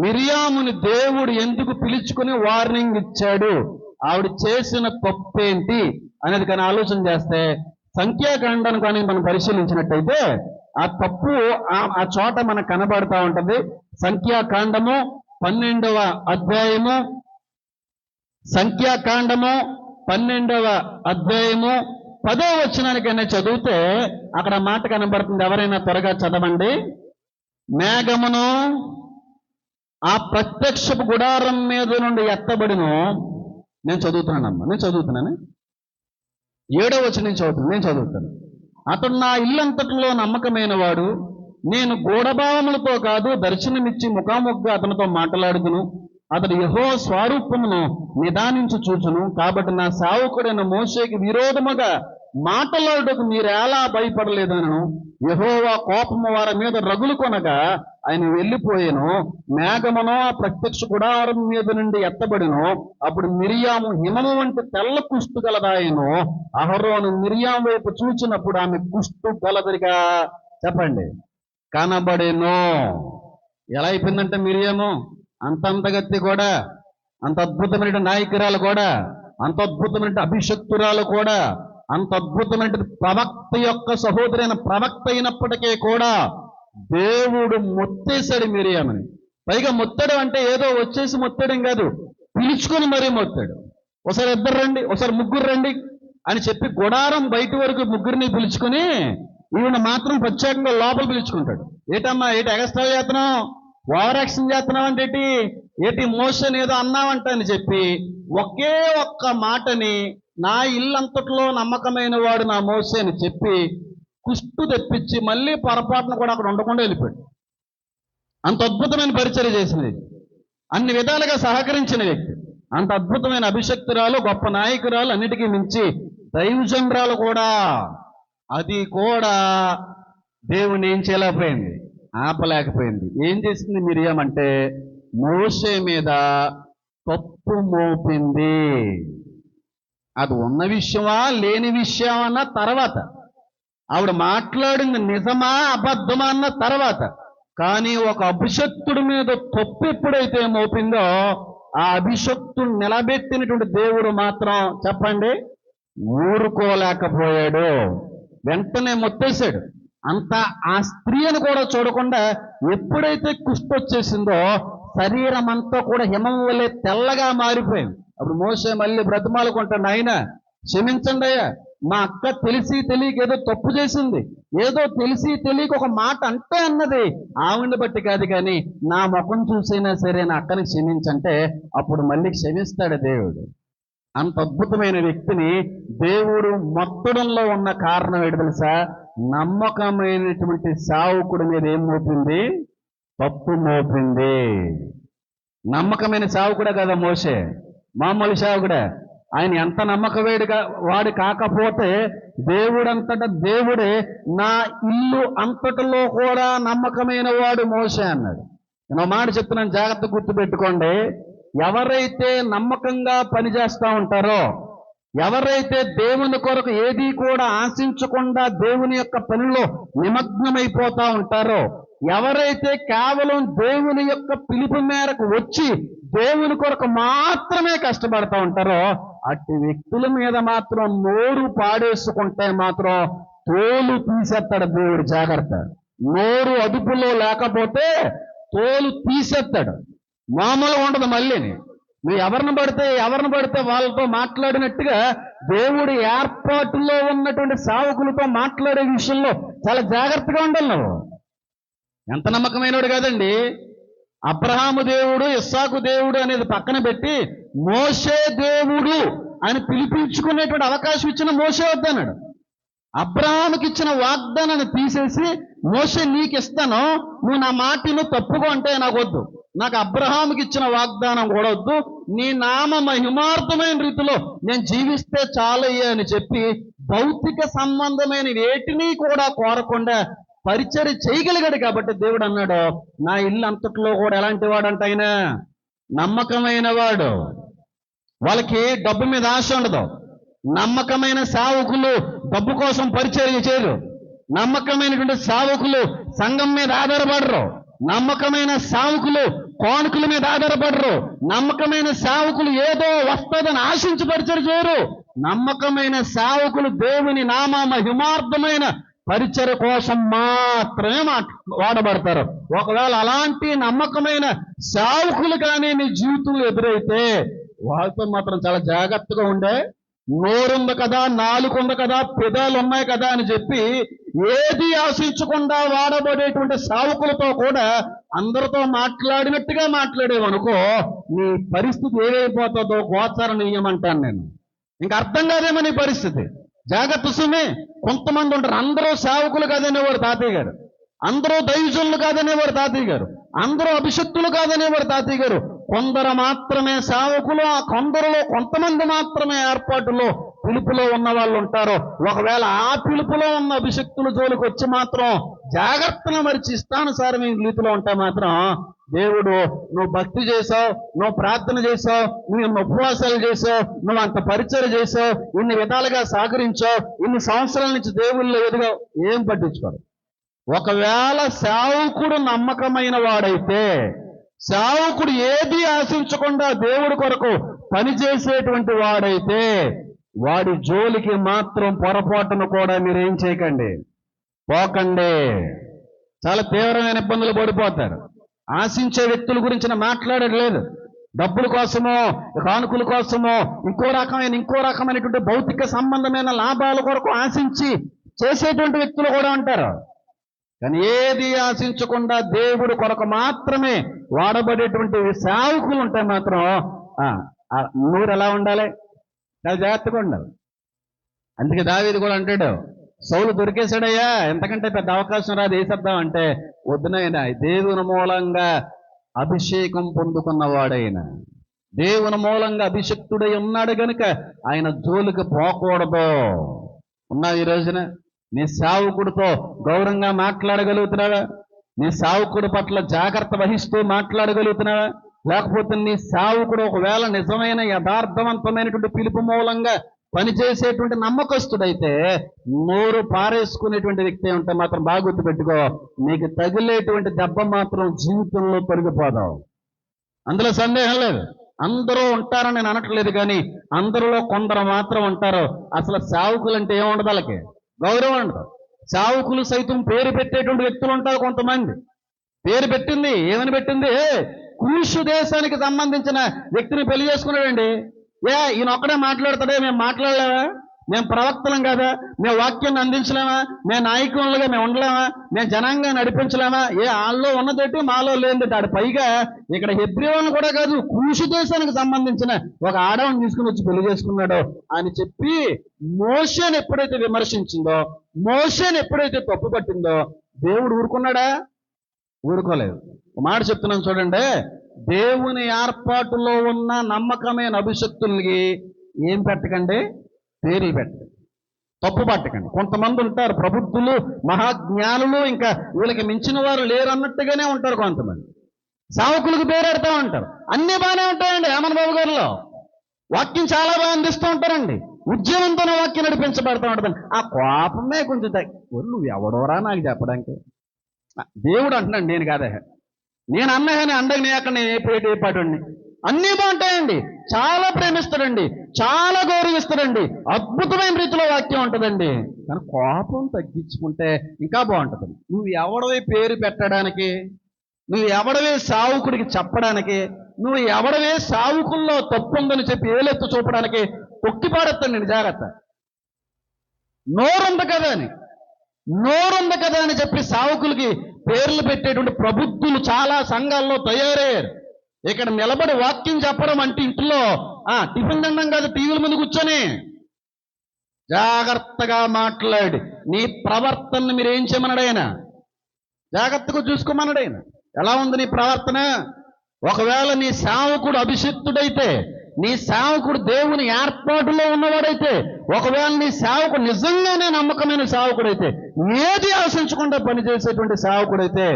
మిరియాముని దేవుడు ఎందుకు పిలుచుకుని వార్నింగ్ ఇచ్చాడు? ఆవిడ చేసిన తప్పేంటి అనేది కానీ ఆలోచన చేస్తే, సంఖ్యాకాండాన్ని కానీ మనం పరిశీలించినట్టయితే ఆ తప్పు ఆ చోట మనకు కనబడతా ఉంటది. సంఖ్యాకాండము 12వ అధ్యాయము, సంఖ్యాకాండము 12వ అధ్యాయము 10వ వచనానికైనా చదివితే అక్కడ మాట కనబడుతుంది. ఎవరైనా త్వరగా చదవండి. మేఘమును ఆ ప్రత్యక్షపు గుడారం మీద నుండి ఎత్తబడిను. నేను చదువుతున్నాను. 7వ వచనం నేను చదువుతాను. అతడు నా ఇల్లంతటిలో నమ్మకమైన వాడు. నేను గూఢభావములతో కాదు, దర్శనమిచ్చి ముఖాముఖిగా అతనితో మాట్లాడుదును. అతడు యెహోవా స్వరూపమును నిదానించి చూచును. కాబట్టి నా సేవకుడైన మోషేకి విరోధముగా మాటలాడుటకు మీరు ఎలా భయపడలేదనను. యెహోవా కోపము వారి మీద రగులు కొనగా ఆయన వెళ్ళిపోయాను. మేఘమును ఆ ప్రత్యక్ష గుడారం మీద నుండి ఎత్తబడిను. అప్పుడు మిరియాము హిమము వంటి తెల్ల కుష్టు గలదాయను. అహరోను మిరియాం వైపు చూచినప్పుడు ఆమె కుష్టు గలదిగా చెప్పండి కనబడేను. ఎలా అయిపోయిందంటే మిరియాము అంతంతగత్తి కూడా, అంత అద్భుతమైన నాయకురాలు కూడా, అంత అద్భుతమైన అభిషక్తురాలు కూడా, అంత అద్భుతమైన ప్రవక్త యొక్క సహోదరైన ప్రవక్త అయినప్పటికీ కూడా దేవుడు మొత్తేశాడు మిరియామని. పైగా మొత్తడం అంటే ఏదో వచ్చేసి మొత్తడం కాదు, పిలుచుకొని మరీ మొత్తాడు. ఒకసారి ఇద్దరు రండి, ఒకసారి ముగ్గురు రండి అని చెప్పి గుడారం బయట వరకు ముగ్గురిని పిలుచుకొని ఈయన మాత్రం ప్రత్యేకంగా లోపల పిలుచుకుంటాడు. ఏంటమ్మా, ఏంటి ఎగస్ట్రా చేస్తున్నావు, ఓవర్ యాక్షన్ చేస్తున్నావు అంటే ఏంటి మోషన్ ఏదో అన్నావంట అని చెప్పి ఒకే ఒక్క మాటని నా ఇల్లంతట్లో నమ్మకమైన వాడు నా మోసే అని చెప్పి కుష్టు తెప్పించి మళ్ళీ పొరపాటును కూడా అక్కడ ఉండకుండా వెళ్ళిపోయాడు. అంత అద్భుతమైన పరిచర్య చేసింది, అన్ని విధాలుగా సహకరించిన వ్యక్తి, అంత అద్భుతమైన అభిషక్తురాలు, గొప్ప నాయకురాలు, అన్నిటికీ మించి దైవజనురాలు కూడా. అది కూడా దేవుని ఏం చేయలేకపోయింది, ఆపలేకపోయింది. ఏం చేసింది మిరియాం అంటే మోషే మీద తప్పు మోపింది. అది ఉన్న విషయమా లేని విషయం అన్న తర్వాత, ఆవిడ మాట్లాడింది నిజమా అబద్ధమా అన్న తర్వాత, కానీ ఒక అభిషక్తుడి మీద తప్పు ఎప్పుడైతే మోపిందో ఆ అభిషక్తుడు నిలబెట్టినటువంటి దేవుడు మాత్రం చెప్పండి ఊరుకోలేకపోయాడు. వెంటనే మొత్తేశాడు. అంత ఆ స్త్రీని కూడా చూడకుండా ఎప్పుడైతే కుష్టు వచ్చేసిందో శరీరం అంతా కూడా హిమం వల్లే తెల్లగా మారిపోయింది. అప్పుడు మోషే మళ్ళీ బ్రతిమాలుకుంటాడు, ఆయన క్షమించండి అయ్యా, మా అక్క తెలిసి తెలియక ఏదో తప్పు చేసింది, ఏదో తెలిసి తెలియక ఒక మాట అంటే అన్నది, ఆవిడని బట్టి కాదు కానీ నా ముఖం చూసైనా సరే నా అక్కని క్షమించంటే అప్పుడు మళ్ళీ క్షమిస్తాడు దేవుడు. అంత అద్భుతమైన వ్యక్తిని దేవుడు మొత్తడంలో ఉన్న కారణం ఏంటి తెలుసా? నమ్మకమైనటువంటి సేవకుడి మీద ఏం మోపింది? తప్పు మోపింది. నమ్మకమైన సేవకుడే కదా మోషే, మామూలు సేవకుడే. ఆయన ఎంత నమ్మకవేడిగా వాడు కాకపోతే దేవుడంతటా దేవుడే నా ఇల్లు అంతటిలో కూడా నమ్మకమైన వాడు మోషే అన్నాడు. నేను మాట చెప్తున్నాను, జాగ్రత్త గుర్తుపెట్టుకోండి. ఎవరైతే నమ్మకంగా పనిచేస్తూ ఉంటారో, ఎవరైతే దేవుని కొరకు ఏది కూడా ఆశించకుండా దేవుని యొక్క పనిలో నిమగ్నమైపోతా ఉంటారో, ఎవరైతే కేవలం దేవుని యొక్క పిలుపు మేరకు వచ్చి దేవుని కొరకు మాత్రమే కష్టపడతా ఉంటారో అట్టి వ్యక్తుల మీద మాత్రం నోరు పాడేసుకుంటే మాత్రం తోలు తీసేస్తాడు దేవుడు. జాగ్రత్త. నోరు అదుపులో లేకపోతే తోలు తీసేస్తాడు, మామూలుగా ఉండదు. మళ్ళీని నువ్వు ఎవరిని పడితే వాళ్ళతో మాట్లాడినట్టుగా దేవుడి ఏర్పాటులో ఉన్నటువంటి సేవకులతో మాట్లాడే విషయంలో చాలా జాగ్రత్తగా ఉండాలి. నువ్వు ఎంత నమ్మకమైనవాడు కాదండి. అబ్రహాము దేవుడు, ఇస్సాకు దేవుడు అనేది పక్కన పెట్టి మోషే దేవుడు అని పిలిపించుకునేటువంటి అవకాశం ఇచ్చిన మోషే వద్దన్నాడు. అబ్రహాముకి ఇచ్చిన వాగ్దానాన్ని తీసేసి మోషే నీకు ఇస్తాను, నువ్వు నా మాటను తప్పుగా అంటే నాకు వద్దు, నాకు అబ్రహాముకి ఇచ్చిన వాగ్దానం కూడా వద్దు, నీ నామ మహిమార్థమైన రీతిలో నేను జీవిస్తే చాలయ్యా అని చెప్పి భౌతిక సంబంధమైన వేటిని కూడా కోరకుండా పరిచర్య చేయగలిగాడు. కాబట్టి దేవుడు అన్నాడు, నా ఇల్లు అంతట్లో కూడా ఎలాంటి వాడంట ఆయన నమ్మకమైన వాడు. వాళ్ళకి డబ్బు మీద ఆశ ఉండదు. నమ్మకమైన సేవకులు డబ్బు కోసం పరిచర్య చేయరు. నమ్మకమైనటువంటి సేవకులు సంఘం మీద ఆధారపడరు. నమ్మకమైన సేవకులు కానుకల మీద ఆధారపడరు. నమ్మకమైన సేవకులు ఏదో వస్తుందని ఆశించి పరిచర్య చేయరు. నమ్మకమైన సేవకులు దేవుని నామ మహిమార్థమైన పరిచయ కోసం మాత్రమే వాడబడతారు. ఒకవేళ అలాంటి నమ్మకమైన సేవకులు కానీ నీ జీవితంలో ఎదురైతే వాళ్ళతో మాత్రం చాలా జాగ్రత్తగా ఉండే. నోరుంది కదా, నాలుగు ఉంది కదా, పెదాలు ఉన్నాయి కదా అని చెప్పి ఏది ఆశించకుండా వాడబడేటువంటి సేవకులతో కూడా అందరితో మాట్లాడినట్టుగా మాట్లాడేవనుకో, నీ పరిస్థితి ఏమైపోతుందో గోచారం ఇయ్యమంటాను నేను. ఇంకా అర్థం కాదేమో నీ పరిస్థితి. జాగ్రత్త సుమే. కొంతమంది ఉంటారు, అందరూ సేవకులు కాదనేవారు తాతయ్య గారు, అందరూ దైవజనులు కాదనేవారు తాతయ్య గారు, అందరూ అభిషక్తులు కాదనేవారు తాతయ్య గారు. కొందరు మాత్రమే సేవకులు, ఆ కొందరులో కొంతమంది మాత్రమే ఏర్పాటులో పిలుపులో ఉన్న వాళ్ళు ఉంటారు. ఒకవేళ ఆ పిలుపులో ఉన్న అభిషక్తుల జోలికి వచ్చి మాత్రం జాగ్రత్తగా మరిచి ఇష్టానుసారమైన రీతిలో ఉంటే మాత్రం దేవుడు, నువ్వు భక్తి చేసావు, నువ్వు ప్రార్థన చేసావు, నువ్వు ఉపవాసాలు చేసావు, నువ్వు అంత పరిచయం చేసావు, ఇన్ని విధాలుగా సహకరించావు, ఇన్ని సంవత్సరాల నుంచి దేవుళ్ళు ఎదుగావు, ఏం పట్టించుకోరు. ఒకవేళ సేవకుడు నమ్మకమైన వాడైతే, సేవకుడు ఏది ఆశించకుండా దేవుడి కొరకు పనిచేసేటువంటి వాడైతే, వాడి జోలికి మాత్రం పొరపాటును కూడా మీరేం చేయకండి, పోకండి. చాలా తీవ్రమైన ఇబ్బందులు పడిపోతారు. ఆశించే వ్యక్తుల గురించి మాట్లాడలేదు. డబ్బుల కోసమో, కానుకల కోసమో, ఇంకో రకమైనటువంటి భౌతిక సంబంధమైన లాభాల కొరకు ఆశించి చేసేటువంటి వ్యక్తులు కూడా ఉంటారు. కానీ ఏది ఆశించకుండా దేవుడి కొరకు మాత్రమే వాడబడేటువంటి సేవకులు ఉంటే మాత్రం నూరు ఎలా ఉండాలి, చాలా జాగ్రత్తగా ఉండాలి. అందుకే దావీదు కూడా అంటాడు, సౌలు దొరికేశాడయ్యా, ఎంతకంటే పెద్ద అవకాశం రాదు, వేసేద్దాం అంటే, వద్దునైనా దేవుని మూలంగా అభిషేకం పొందుకున్నవాడైనా, దేవుని మూలంగా అభిషక్తుడై ఉన్నాడు గనుక ఆయన జోలికి పోకూడదు. ఉన్నా ఈ రోజున నీ సేవకుడితో గౌరవంగా మాట్లాడగలుగుతున్నావా? నీ సేవకుడి పట్ల జాగ్రత్త వహిస్తూ మాట్లాడగలుగుతున్నావా? లేకపోతే నీ సేవకుడు ఒకవేళ నిజమైన యథార్థవంతమైనటువంటి పిలుపు మూలంగా పనిచేసేటువంటి నమ్మకస్తుడైతే, నోరు పారేసుకునేటువంటి వ్యక్తి ఉంటే మాత్రం బాగా గుర్తుపెట్టుకో, నీకు తగిలేటువంటి దెబ్బ మాత్రం జీవితంలో పెరిగిపోదావు. అందులో సందేహం లేదు. అందరూ ఉంటారని నేను అనట్లేదు, కానీ అందరిలో కొందరు మాత్రం ఉంటారు. అసలు సేవకులు అంటే ఏముండదు, వాళ్ళకి గౌరవం ఉండదు. సేవకులు సైతం పేరు పెట్టేటువంటి వ్యక్తులు ఉంటారు. కొంతమంది పేరు పెట్టింది, ఏమని పెట్టింది, కూషు దేశానికి సంబంధించిన వ్యక్తిని పెళ్లి చేసుకున్నాడండి. ఈయన ఒక్కడే మాట్లాడతాడే, మేము మాట్లాడలేమా? మేము ప్రవక్తలం కదా, మేము వాక్యాన్ని అందించలేమా? మేము నాయకులుగా మేము ఉండలేమా? మేము జనాంగా నడిపించలేమా? వాళ్ళలో ఉన్నదట్టి మాలో లేదట. ఆడు పైగా ఇక్కడ హెబ్రీవాళ్ళని కూడా కాదు, కూషు దేశానికి సంబంధించిన ఒక ఆడవాన్ని తీసుకుని వచ్చి పెళ్లి చేసుకున్నాడో అని చెప్పి మోషేని ఎప్పుడైతే విమర్శించిందో, మోషేని ఎప్పుడైతే తప్పు పట్టిందో, దేవుడు ఊరుకున్నాడా? ఊరుకోలేదు. ఒక మాట చెప్తున్నాను చూడండి, దేవుని ఏర్పాటులో ఉన్న నమ్మకమైన అభిషక్తులకి ఏం పెట్టకండి, పేర్లు పెట్టండి, తప్పు పట్టకండి. కొంతమంది ఉంటారు ప్రబుద్ధులు, మహాజ్ఞానులు, ఇంకా వీళ్ళకి మించిన వారు లేరు అన్నట్టుగానే ఉంటారు. కొంతమంది సేవకులకు పేరెడతా ఉంటారు. అన్నీ బాగానే ఉంటాయండి. హేమన్ బాబు గారిలో వాక్యం చాలా బాగా అందిస్తూ ఉంటారండి. ఉద్యమంతోనే వాక్యం నడిపించబడతా ఉంటుంది. ఆ కోపమే కొంచెం నువ్వు ఎవడోరా నాకు చెప్పడానికి, దేవుడు అంటున్నాడు, నేను కాదే, నేను అన్నగానే అండగా నీ అక్కడ నేను ఏ పాటండి. అన్నీ బాగుంటాయండి, చాలా ప్రేమిస్తాడండి, చాలా గౌరవిస్తాడండి, అద్భుతమైన రీతిలో వాక్యం ఉంటుందండి. కానీ కోపం తగ్గించుకుంటే ఇంకా బాగుంటుంది. నువ్వు ఎవడవే పేరు పెట్టడానికి, నువ్వు ఎవడవే సావుకుడికి చెప్పడానికి, నువ్వు ఎవడవే సావుకుల్లో తప్పు ఉందని చెప్పి ఏలెత్తు చూపడానికి తొక్కి పాడేస్తాను నేను. జాగ్రత్త. నోరుంది కదా అని చెప్పి సావుకులకి పేర్లు పెట్టేటువంటి ప్రబుద్ధులు చాలా సంఘాల్లో తయారయ్యారు. ఇక్కడ నిలబడి వాక్యం చెప్పడం అంటే ఇంట్లో టిఫిన్ తినడం కాదు, టీవీల ముందు కూర్చొని జాగ్రత్తగా మాట్లాడి నీ ప్రవర్తనని మీరు ఏం చేయమన్నాడైనా, జాగ్రత్తగా చూసుకోమన్నాడైనా. ఎలా ఉంది నీ ప్రవర్తన? ఒకవేళ నీ సేవకుడు అభిషిక్తుడైతే, నీ సేవకుడు దేవుని ఏర్పాటులో ఉన్నవాడైతే, ఒకవేళ నీ సేవకుడు నిజంగానే నమ్మకమైన సేవకుడైతే, ఏది ఆశించకుండా పనిచేసేటువంటి సేవకుడైతే,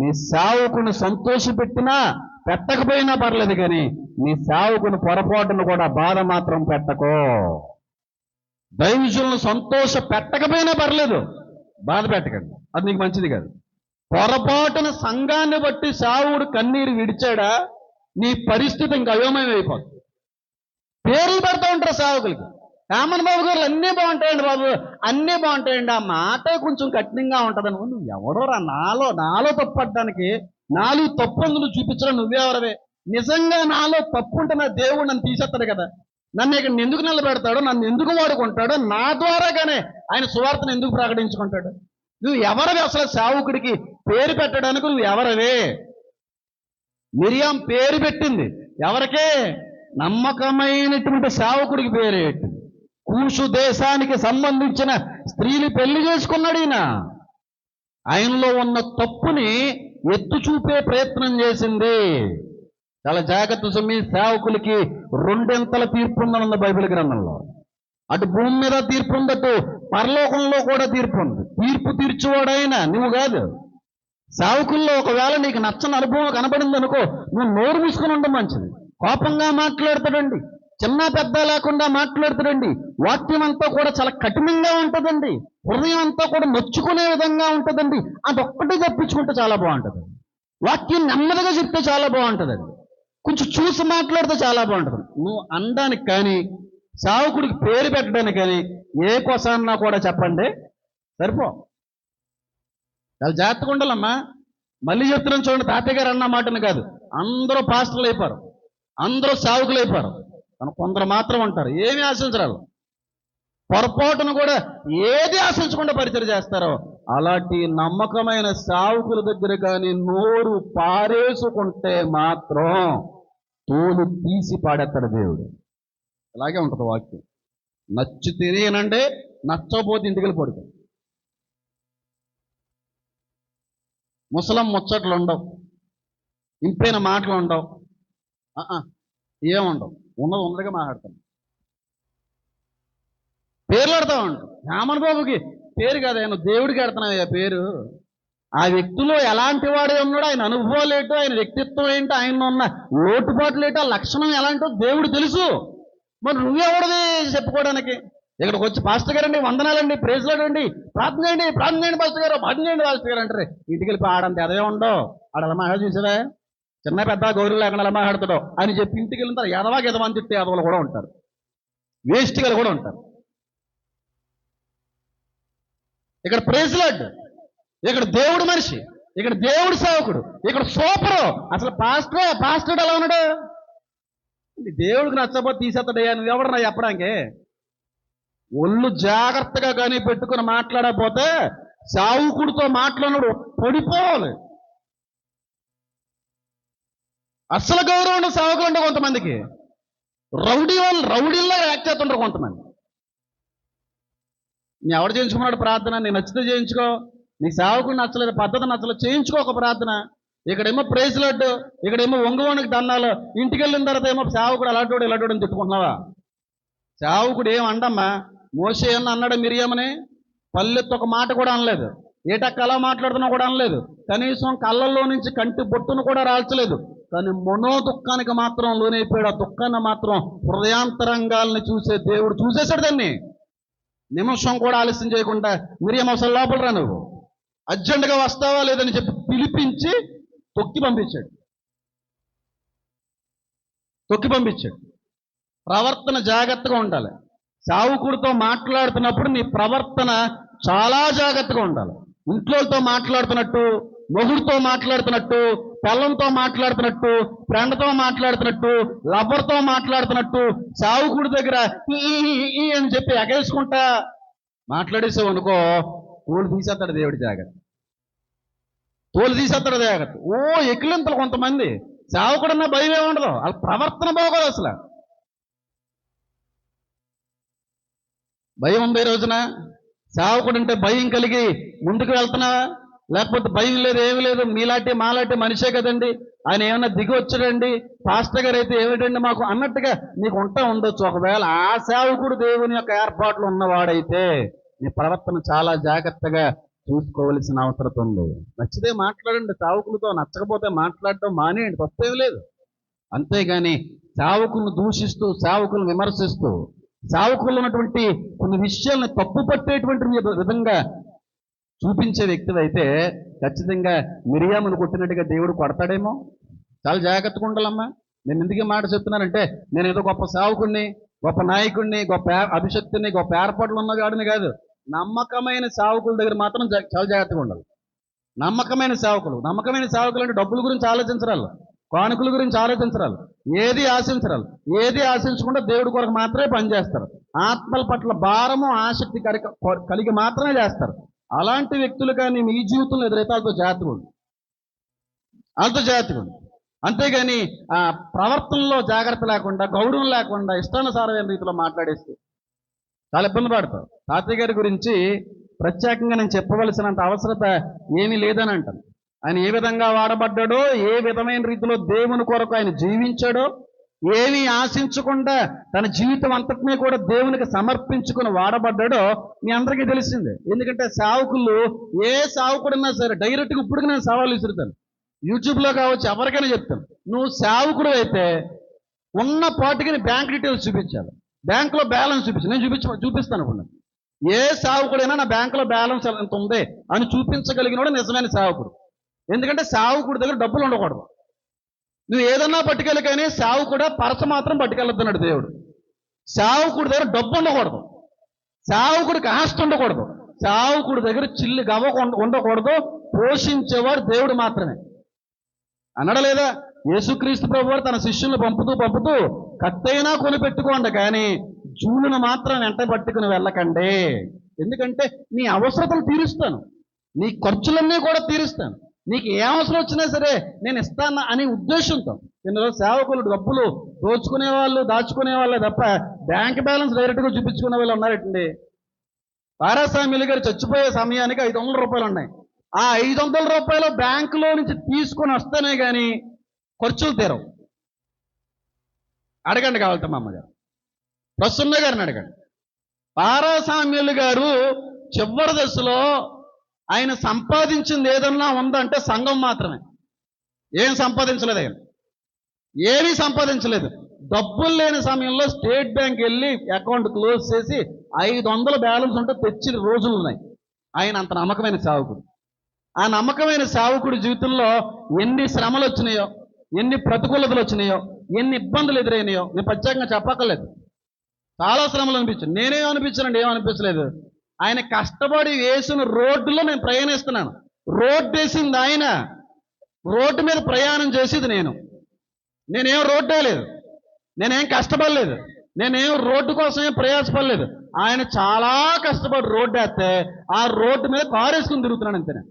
నీ సేవకుని సంతోషపెట్టినా పెట్టకపోయినా పర్లేదు, కానీ నీ సేవకుని పొరపాటును కూడా బాధ మాత్రం పెట్టకో. దైవజనులను సంతోష పెట్టకపోయినా పర్లేదు, బాధ పెట్టకండి, అది నీకు మంచిది కాదు. పొరపాటున సంఘాన్ని బట్టి సేవకుడు కన్నీరు విడిచాడా, నీ పరిస్థితి ఇంకా అయోమయం అయిపోతుంది. పేర్లు పెడతా ఉంటారు సేవకులకి. రామన్ బాబు గారు అన్నీ బాగుంటాయండి బాబు, అన్నీ బాగుంటాయండి, ఆ మాట కొంచెం కఠినంగా ఉంటుందని. నువ్వు ఎవడోరా నాలో తప్పు పడ్డానికి, నాలుగు తప్పు నువ్వు చూపించడం నువ్వెవరవే? నిజంగా నాలో తప్పు ఉంటే నా దేవుడు నన్ను తీసేస్తాడు కదా, నన్ను ఇక్కడ ఎందుకు నిలబెడతాడో, నన్ను ఎందుకు వాడుకుంటాడో, నా ద్వారాగానే ఆయన సువార్తను ఎందుకు ప్రకటించుకుంటాడు? నువ్వు ఎవరవి అసలు? సేవకుడికి పేరు పెట్టడానికి నువ్వు ఎవరవే? మిరియాం పేరు పెట్టింది ఎవరికే? నమ్మకమైనటువంటి సేవకుడికి పేరు పెట్టింది. కూషు దేశానికి సంబంధించిన స్త్రీని పెళ్లి చేసుకున్నాడు ఈయన. ఆయనలో ఉన్న తప్పుని ఎత్తు చూపే ప్రయత్నం చేసింది. చాలా జాగ్రత్త సుమి, సేవకులకి రెండింతల తీర్పు ఉందనుంది బైబిల్ గ్రంథంలో. అటు భూమి మీద తీర్పు ఉంది, అటు పరలోకంలో కూడా తీర్పు ఉంది. తీర్పు తీర్చువాడైనా నువ్వు కాదు. సేవకుల్లో ఒకవేళ నీకు నచ్చని అనుభవం కనబడింది అనుకో, నువ్వు నోరు మూసుకుని ఉండడం మంచిది. కోపంగా మాట్లాడతాడండి, చిన్న పెద్ద లేకుండా మాట్లాడతాడండి. వాక్యం అంతా కూడా చాలా కఠినంగా ఉంటుందండి, హృదయం అంతా కూడా నొచ్చుకునే విధంగా ఉంటుందండి. అదొక్కటి తప్పించుకుంటే చాలా బాగుంటుంది. వాక్యం నెమ్మదిగా చెప్తే చాలా బాగుంటుందండి, కొంచెం చూసి మాట్లాడితే చాలా బాగుంటుంది. నువ్వు అనడానికి కానీ, సేవకుడికి పేరు పెట్టడానికి కానీ ఏ కొసన్నా కూడా చెప్పండి సరిపో. చాలా జాగ్రత్తగా ఉండాలమ్మా. మళ్ళీ చెప్తున్నాను చూడండి, తాతయ్య గారు అన్న మాటను కాదు. అందరూ పాస్టర్లు అయిపోరు, అందరూ సేవకులు అయిపోరు, కానీ కొందరు మాత్రం ఉంటారు ఏమి ఆశించరాలు, పొరపాటును కూడా ఏది ఆశించకుండా పరిచయం చేస్తారో అలాంటి నమ్మకమైన సేవకుల దగ్గర కానీ నోరు పారేసుకుంటే మాత్రం తోలు తీసి పాడేస్తాడు దేవుడు. అలాగే ఉంటుంది వాక్యం. నచ్చి తినేనంటే, నచ్చకపోతే ఇంటికి వెళ్ళి పడుకో. ముసలం ముచ్చట్లు ఉండవు, ఇంపైన మాటలు ఉండవు, ఏముండవు. ఉన్నదిగా మాట్లాడతాను. పేర్లు పెడతా ఉంటాం. రామన్ బాబుకి పేరు కాదు, ఆయన దేవుడికి పెడుతున్నావు పేరు. ఆ వ్యక్తిలో ఎలాంటి వాడే ఉన్నాడో, ఆయన అనుభవాలు ఏంటో, ఆయన వ్యక్తిత్వం ఏంటో, ఆయన ఉన్న లోటుపాట్లు ఏంటో, ఆ లక్షణం ఎలాంటో దేవుడు తెలుసు. మరి నువ్వెవడది చెప్పుకోవడానికి? ఇక్కడికి వచ్చి పాస్టర్ గారండి వందనాలండి, ప్రేజ్లాడండి, ప్రార్థన చేయండి పాస్టర్ గారు, ప్రార్థన చేయండి పాస్టర్ గారు అంటారు. ఇంటికి వెళ్ళి ఆడంతే అదే ఉండవు. ఆడలా మాట్లాడు చూసావా, చిన్న పెద్ద గౌరవం లేకుండా ఎలా మాట్లాడుతాడో అని చెప్పి ఇంటికి వెళ్ళిన తర్వాత ఎదవాని తిట్టే ఎదవలు కూడా ఉంటారు, వేస్ట్ గారు కూడా ఉంటారు. ఇక్కడ ప్రేజ్లాడ్, ఇక్కడ దేవుడు మనిషి, ఇక్కడ దేవుడు సేవకుడు, ఇక్కడ సూపరు. అసలు పాస్టర్ ఎలా ఉన్నాడు? దేవుడికి నచ్చకపోతే తీసేస్తాడయ్యా, నువ్వెవడన్నా చెప్పడానికి? ఒళ్ళు జాగ్రత్తగా కానీ పెట్టుకుని మాట్లాడకపోతే సేవకుడితో మాట్లాడినప్పుడు పడిపోవాలి. అసలు గౌరవం ఉండే సేవకులు అంటే కొంతమందికి రౌడీల్లా యాక్ట్ చేస్తుంటారు కొంతమంది. నీ ఎవడు చేయించుకున్నాడు ప్రార్థన? నీ నచ్చితే చేయించుకో, నీ సేవకుడు నచ్చలేదు, పద్ధతి నచ్చలేదు, చేయించుకో ఒక ప్రార్థన. ఇక్కడేమో ప్రైజ్ లడ్డు, ఇక్కడేమో ఒంగోనికి దండాలు, ఇంటికి వెళ్ళిన తర్వాత ఏమో సేవకుడు అలాంటి ఇలాంటి అని తిట్టుకుంటున్నావా? సేవకుడు ఏం అండమ్మా? మోషే అన్న అన్నాడు మిరియామని, పల్లెత్తు ఒక మాట కూడా అనలేదు, ఏటక్క అలా మాట్లాడుతున్నా కూడా అనలేదు, కనీసం కళ్ళల్లో నుంచి కంటి బొట్టును కూడా రాల్చలేదు. కానీ మనో దుఃఖానికి మాత్రం లోనైపోయాడు. ఆ దుఃఖాన్ని మాత్రం హృదయాంతరంగాల్ని చూసే దేవుడు చూసేశాడు. దాన్ని నిమిషం కూడా ఆలస్యం చేయకుండా, మిరియం అసలు లోపల రా, నువ్వు అర్జెంటుగా వస్తావా లేదని చెప్పి పిలిపించి తొక్కి పంపించాడు. ప్రవర్తన జాగ్రత్తగా ఉండాలి. సేవకుడితో మాట్లాడుతున్నప్పుడు నీ ప్రవర్తన చాలా జాగ్రత్తగా ఉండాలి. ఇంట్లోతో మాట్లాడుతున్నట్టు, మొగుడితో మాట్లాడుతున్నట్టు, పిల్లంతో మాట్లాడుతున్నట్టు, ఫ్రెండ్తో మాట్లాడుతున్నట్టు, లవర్తో మాట్లాడుతున్నట్టు సేవకుడి దగ్గర ఈ అని చెప్పి ఎగేసుకుంటా మాట్లాడేసావు అనుకో, తోలు తీసేస్తాడు దేవుడి జాగ్రత్త. ఓ ఎక్కిలింతలు కొంతమంది సేవకుడన్నా భయం ఏముండదు, వాళ్ళ ప్రవర్తన బాగోదు. అసలు భయం ఉంది. ఈ రోజున సేవకుడు అంటే భయం కలిగి ముందుకు వెళ్తున్నావా? లేకపోతే భయం లేదు, ఏమి లేదు, మీలాంటి మాలాంటి మనిషే కదండి, ఆయన ఏమన్నా దిగి వచ్చాడండి, పాస్టర్ గారు అయితే ఏమిటండి మాకు అన్నట్టుగా నీకు ఉండొచ్చు. ఒకవేళ ఆ సేవకుడు దేవుని యొక్క ఏర్పాట్లు ఉన్నవాడైతే నీ ప్రవర్తన చాలా జాగ్రత్తగా చూసుకోవలసిన అవసరం ఉంది. నచ్చితే మాట్లాడండి సేవకులతో, నచ్చకపోతే మాట్లాడటం మానేయండి, తప్పేమి లేదు. అంతేగాని సేవకులను దూషిస్తూ, సేవకులను విమర్శిస్తూ, సేవకులు ఉన్నటువంటి కొన్ని విషయాలను తప్పు పట్టేటువంటి విధంగా చూపించే వ్యక్తివైతే ఖచ్చితంగా మిరియామును కొట్టినట్టుగా దేవుడు కొడతాడేమో. చాలా జాగ్రత్తగా ఉండాలమ్మా. నేను ఎందుకు మాట చెప్తున్నానంటే, నేను ఏదో గొప్ప సేవకుడిని, గొప్ప నాయకుడిని, గొప్ప అభిషక్తుని, గొప్ప ఏర్పాట్లు ఉన్నవాడిని కాదు. నమ్మకమైన సేవకుల దగ్గర మాత్రం చాలా జాగ్రత్తగా ఉండాలి. నమ్మకమైన సేవకులు అంటే డబ్బుల గురించి ఆలోచించరాలు, కానుకల గురించి ఆలోచించరాలు, ఏది ఆశించకుండా దేవుడి కొరకు మాత్రమే పనిచేస్తారు. ఆత్మల పట్ల భారము ఆసక్తి కలిగి మాత్రమే చేస్తారు. అలాంటి వ్యక్తులు కానీ మీ జీవితంలో ఎదురైతే వాళ్ళతో జాగ్రత్తగా ఉంది. అంతేగాని ఆ ప్రవర్తనలో జాగ్రత్త లేకుండా, గౌరవం లేకుండా, ఇష్టానుసారమైన రీతిలో మాట్లాడేస్తే చాలా ఇబ్బంది పడతావు. తాతయ్య గారి గురించి ప్రత్యేకంగా నేను చెప్పవలసినంత అవసరత ఏమీ లేదని అంటాను. ఆయన ఏ విధంగా వాడబడ్డాడో, ఏ విధమైన రీతిలో దేవుని కొరకు ఆయన జీవించాడో, ఏమీ ఆశించకుండా తన జీవితం అంతటినీ కూడా దేవునికి సమర్పించుకుని వాడబడ్డాడో మీ అందరికీ తెలిసిందే. ఎందుకంటే సేవకులు, ఏ సేవకుడన్నా సరే డైరెక్ట్గా ఇప్పుడు నేను సవాలు విసురుతాను, యూట్యూబ్లో కావచ్చు, ఎవరికైనా చెప్తాను, నువ్వు సేవకుడు అయితే ఉన్న పాటికి బ్యాంక్ డీటెయిల్స్ చూపించాలి, బ్యాంకులో బ్యాలెన్స్ చూపించాలి. నేను చూపిస్తాను. ఇప్పుడు ఏ సేవకుడైనా నా బ్యాంకులో బ్యాలెన్స్ ఎంత ఉంది అని చూపించగలిగిన నిజమైన సేవకుడు. ఎందుకంటే సేవకుడి దగ్గర డబ్బులు ఉండకూడదు. నువ్వు ఏదన్నా పట్టుకెళ్ళి, కానీ సేవకుడు పరస మాత్రం పట్టుకెళ్ళొద్దన్నాడు దేవుడు. సేవకుడి దగ్గర డబ్బు ఉండకూడదు, సేవకుడికి ఆస్తి ఉండకూడదు, సేవకుడి దగ్గర చిల్లి గవ్వ ఉండకూడదు. పోషించేవాడు దేవుడు మాత్రమే అన్నాడా లేదా? యేసుక్రీస్తు ప్రభువారు తన శిష్యులను పంపుతూ కత్తైనా కొనిపెట్టుకోండి, కానీ జూలును మాత్రం వెంట పట్టుకుని వెళ్ళకండి. ఎందుకంటే నీ అవసరతలు తీరుస్తాను, నీ ఖర్చులన్నీ కూడా తీరుస్తాను, నీకు ఏ అవసరం వచ్చినా సరే నేను ఇస్తాను అనే ఉద్దేశంతో. ఇందులో సేవకులు డబ్బులు దోచుకునే వాళ్ళు, దాచుకునే వాళ్ళే తప్ప బ్యాంక్ బ్యాలెన్స్ డైరెక్ట్గా చూపించుకునే వాళ్ళు ఉన్నారండి. పారాసామ్యులు గారు చచ్చిపోయే సమయానికి 500 రూపాయలు ఉన్నాయి. ఆ 500 రూపాయలు బ్యాంకులో నుంచి తీసుకొని వస్తేనే కానీ ఖర్చులు తీరవు. అడగండి కావాలంటే మా అమ్మగారు ప్రసన్న గారిని అడగండి. పారాసామ్యులు గారు చివరి దశలో ఆయన సంపాదించింది ఏదన్నా ఉందంటే సంఘం మాత్రమే. ఏం సంపాదించలేదు ఆయన, ఏమీ సంపాదించలేదు. డబ్బులు లేని సమయంలో స్టేట్ బ్యాంక్ వెళ్ళి అకౌంట్ క్లోజ్ చేసి 500 బ్యాలెన్స్ ఉంటే తెచ్చిన రోజులు ఉన్నాయి. ఆయన అంత నమ్మకమైన సేవకుడు. ఆ నమ్మకమైన సేవకుడి జీవితంలో ఎన్ని శ్రమలు వచ్చినాయో, ఎన్ని ప్రతికూలతలు వచ్చినాయో, ఎన్ని ఇబ్బందులు ఎదురైనాయో నేను ప్రత్యేకంగా చెప్పక్కర్లేదు. చాలా శ్రమలు అనిపించింది. నేనేమనిపించానండి, ఏమనిపించలేదు. ఆయన కష్టపడి వేసిన రోడ్డులో నేను ప్రయాణిస్తున్నాను. రోడ్డు వేసింది ఆయన, రోడ్డు మీద ప్రయాణం చేసేది నేనేం రోడ్డు వేయలేదు, నేనేం కష్టపడలేదు, నేనేం రోడ్డు కోసమే ప్రయాసపడలేదు. ఆయన చాలా కష్టపడి రోడ్డు వేస్తే ఆ రోడ్డు మీద కారు వేసుకుని తిరుగుతున్నాను అంతే.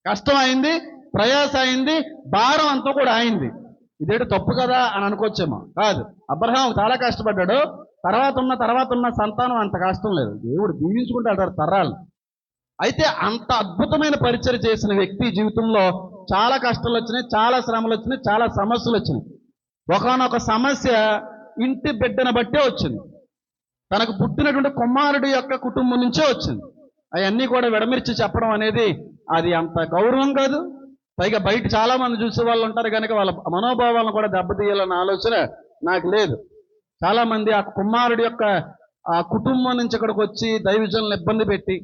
కష్టం అయింది, ప్రయాస అయింది, భారం అంతా కూడా అయింది. ఇదేంటి తప్పు కదా అని అనుకోవచ్చేమో. కాదు, అబ్రహాం చాలా కష్టపడ్డాడు. తర్వాత ఉన్న సంతానం అంత కష్టం లేదు. దేవుడు దీవించుకుంటాడు తరాలు. అయితే అంత అద్భుతమైన పరిచయం చేసిన వ్యక్తి జీవితంలో చాలా కష్టాలు వచ్చినాయి, చాలా శ్రమలు వచ్చినాయి, చాలా సమస్యలు వచ్చినాయి. ఒకనొక సమస్య ఇంటి బిడ్డను బట్టే వచ్చింది. తనకు పుట్టినటువంటి కుమారుడి యొక్క కుటుంబం నుంచే వచ్చింది. అవన్నీ కూడా విడమిర్చి చెప్పడం అనేది అది అంత గౌరవం కాదు. పైగా బయట చాలా మంది చూసే వాళ్ళు ఉంటారు కనుక వాళ్ళ మనోభావాలను కూడా దెబ్బతీయాలన్న ఆలోచన నాకు లేదు. చాలా మంది ఆ కుమారుడి యొక్క ఆ కుటుంబం నుంచి ఇక్కడికి వచ్చి దైవజనులను ఇబ్బంది పెట్టి,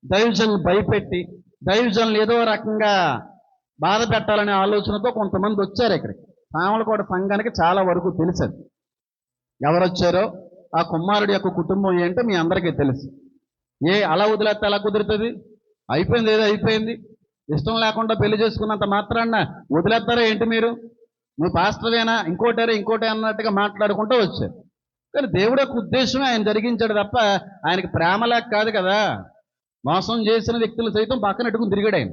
దైవజనులను భయపెట్టి, దైవజనులు ఏదో రకంగా బాధ పెట్టాలనే ఆలోచనతో కొంతమంది వచ్చారు ఇక్కడికి. సామలకోట సంఘానికి చాలా వరకు తెలుసది. ఎవరు వచ్చారో, ఆ కుమారుడి యొక్క కుటుంబం ఏంటో మీ అందరికీ తెలుసు. అలా వదిలేస్తే ఎలా కుదురుతుంది? అయిపోయింది, ఏదో అయిపోయింది. ఇష్టం లేకుండా పెళ్లి చేసుకున్నంత మాత్రాన్న వదిలేస్తారా ఏంటి మీరు? నువ్వు పాస్టరేనా, ఇంకోటి అన్నట్టుగా మాట్లాడుకుంటూ వచ్చారు. కానీ దేవుడి యొక్క ఉద్దేశమే ఆయన జరిగించాడు తప్ప ఆయనకి ప్రేమ లేక కాదు కదా. మోసం చేసిన వ్యక్తులు సైతం పక్కన పెట్టుకుని తిరిగాడు ఆయన.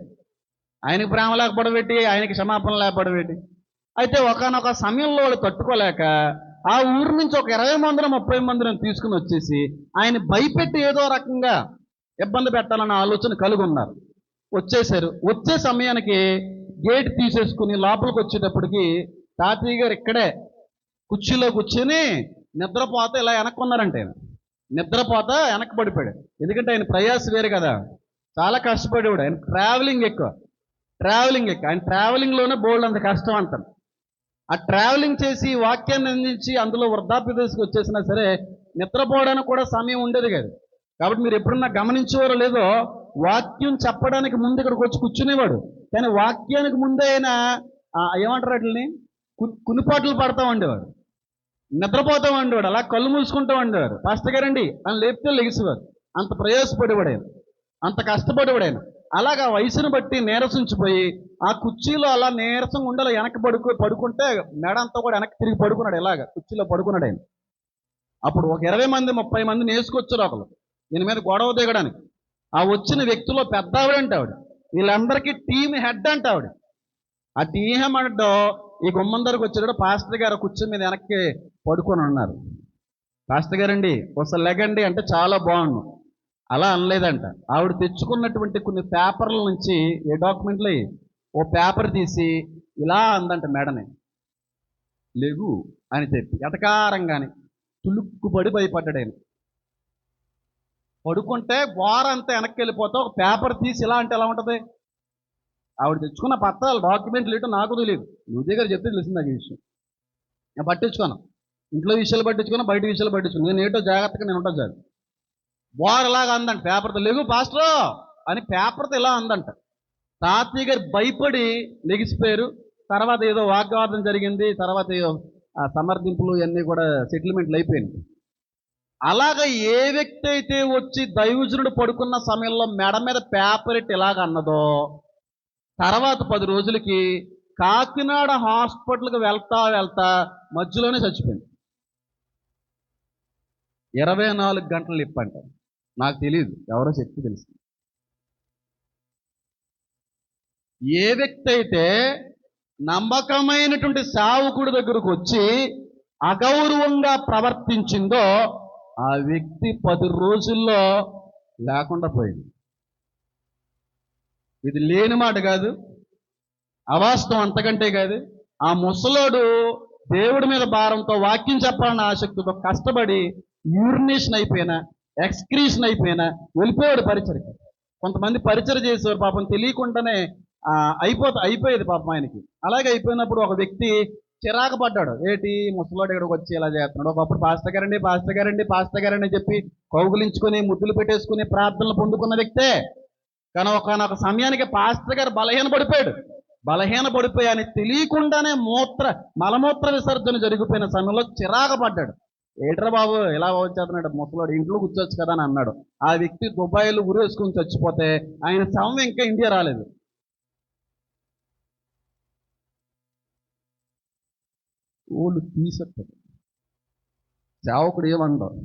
ఆయనకి ప్రేమ లేకపోవడబెట్టి, ఆయనకి క్షమాపణ లేకపోవడబెట్టి. అయితే ఒకనొక సమయంలో వాళ్ళు తట్టుకోలేక ఆ ఊరు నుంచి ఒక 20 మందిని 30 మందిని తీసుకుని వచ్చేసి ఆయన భయపెట్టి ఏదో రకంగా ఇబ్బంది పెట్టాలన్న ఆలోచన కలిగి ఉన్నారు. వచ్చేసారు. వచ్చే సమయానికి గేట్ తీసేసుకుని లోపలికి వచ్చేటప్పటికి తాతయ్య గారు ఇక్కడే కుర్చీలో కూర్చొని నిద్రపోతా ఇలా వెనక్కున్నారంటే, నిద్రపోతా వెనక్కి పడిపోయాడు. ఎందుకంటే ఆయన ప్రయాస వేరు కదా, చాలా కష్టపడేవాడు. ఆయన ట్రావెలింగ్ ఎక్కువ. ఆయన ట్రావెలింగ్లోనే బోల్డ్ అంత కష్టం అంటారు. ఆ ట్రావెలింగ్ చేసి వాక్యాన్ని అందించి అందులో వృద్ధాప్య దశకు వచ్చేసినా సరే నిద్రపోవడానికి కూడా సమయం ఉండేది కాదు. కాబట్టి మీరు ఎప్పుడన్నా గమనించేవారో లేదో, వాక్యం చెప్పడానికి ముందు ఇక్కడికి వచ్చి కూర్చునేవాడు. కానీ వాక్యానికి ముందే ఆయన ఏమంటారు వాటిని, కునిపాట్లు పడతా ఉండేవాడు. నిద్రపోతూ ఉండేవాడు, అలా కళ్ళు మూసుకుంటూ ఉండేవారు. పాస్టర్ గారండి అని లేపితే లెగిసేవారు. అంత ప్రయాసపడేవాడు, అంత కష్టపడేవాడు. అలాగా వయసును బట్టి నీరసించిపోయి ఆ కుర్చీలో అలా నీరసంగా ఉండాలి, వెనక్కి పడుకుంటే మెడ అంతా కూడా వెనక్కి తిరిగి పడుకున్నాడు. ఇలాగ కుర్చీలో పడుకున్నాడు ఆయన. అప్పుడు ఒక 20 మంది 30 మందిని వేసుకొచ్చారు ఒకరు దీని మీద గొడవ దిగడానికి. ఆ వచ్చిన వ్యక్తిలో పెద్ద ఆవిడంటే ఆవిడ, వీళ్ళందరికీ టీమ్ హెడ్ అంటే ఆవిడ. ఆ టీమ్ అంటే ఈ గుమ్మం దగ్గరకు వచ్చాడు. పాస్టర్ గారు కుర్చీ మీద వెనక్కి పడుకొని ఉన్నారు. పాస్టర్ గారండి ఒకసారి లెగండి అంటే చాలా బాగుండు. అలా అనలేదంట. ఆవిడ తెచ్చుకున్నటువంటి కొన్ని పేపర్ల నుంచి, ఏ డాక్యుమెంట్లు, ఓ పేపర్ తీసి ఇలా అందంట మేడని. లేగు అని చెప్పి ఎటకారంగాని తులుక్కుపడి భయపడ్డాడు ఆయన. పడుకుంటే గోరంతా వెనక్కి వెళ్ళిపోతా ఒక పేపర్ తీసి ఇలా అంటే ఎలా ఉంటుంది? ఆవిడ తెచ్చుకున్న పత్రాలు డాక్యుమెంట్లు ఏంటో నాకు తెలియదు, నువ్వు దగ్గర చెప్తే తెలిసింది నాకు ఈ విషయం. నేను పట్టించుకోను, ఇంట్లో విషయాలు పట్టించుకున్నా, బయట విషయాలు పట్టించుకున్నాను. నేను ఏంటో జాగ్రత్తగా నేను ఉంటాను చాలు. బోరలాగా అందంట పేపర్తో. లేగు పాస్టర్ అని పేపర్తో ఇలా అందంట. తాతయ్య గారు భయపడి లెగిసిపోయారు. తర్వాత ఏదో వాగ్వాదం జరిగింది, తర్వాత ఏదో సమర్థింపులు ఇవన్నీ కూడా సెటిల్మెంట్లు అయిపోయింది. అలాగ ఏ వ్యక్తి అయితే వచ్చి దైవజనుడు పడుకున్న సమయంలో మెడ మీద పేపర్ ఎట్టి ఇలాగ అన్నదో, తర్వాత 10 రోజులకి కాకినాడ హాస్పిటల్కి వెళ్తా మధ్యలోనే చచ్చిపోయింది. 24 గంటలు ఇప్పంట. నాకు తెలియదు, ఎవరో చెప్తే తెలుసు. ఏ వ్యక్తి అయితే నమ్మకమైనటువంటి సేవకుడి దగ్గరకు వచ్చి అగౌరవంగా ప్రవర్తించిందో ఆ వ్యక్తి 10 రోజుల్లో లేకుండా పోయింది. ఇది లేని మాట కాదు, అవాస్తవం అంతకంటే కాదు. ఆ ముసలోడు దేవుడి మీద భారంతో వాక్యం చెప్పాలన్న ఆసక్తితో కష్టపడి యూరినేషన్ అయిపోయినా, ఎక్స్క్రీషన్ అయిపోయినా వెళ్ళిపోయాడు పరిచర్కి. కొంతమంది పరిచయం చేసేవారు పాపం తెలియకుండానే అయిపోయేది పాపం ఆయనకి. అలాగే అయిపోయినప్పుడు ఒక వ్యక్తి చిరాకు పడ్డాడు. ఏంటి ముసలోడు ఇక్కడికి వచ్చి ఇలా చేస్తున్నాడు. ఒకప్పుడు పాస్టర్ గారండి పాస్టర్ గారండి పాస్టర్ గారండి చెప్పి కౌగులించుకొని ముద్దులు పెట్టేసుకుని ప్రార్థనలు పొందుకున్న వ్యక్తే. కానీ ఒకనొక సమయానికి పాస్టర్ గారు బలహీన పడిపోయి అని తెలియకుండానే మలమూత్ర విసర్జన జరిగిపోయిన సమయంలో చిరాకు పడ్డాడు. ఏట్రా బాబు ఇలా వచ్చేస్తున్నాడు ముసలోడు, ఇంట్లో కూర్చోవచ్చు కదా అని అన్నాడు. ఆ వ్యక్తి దుబాయ్లో ఉరేసుకుని చచ్చిపోతే ఆయన శవం ఇంకా ఇండియా రాలేదు. వాళ్ళు తీసేస్తారు. సేవకుడు ఏమంటారు?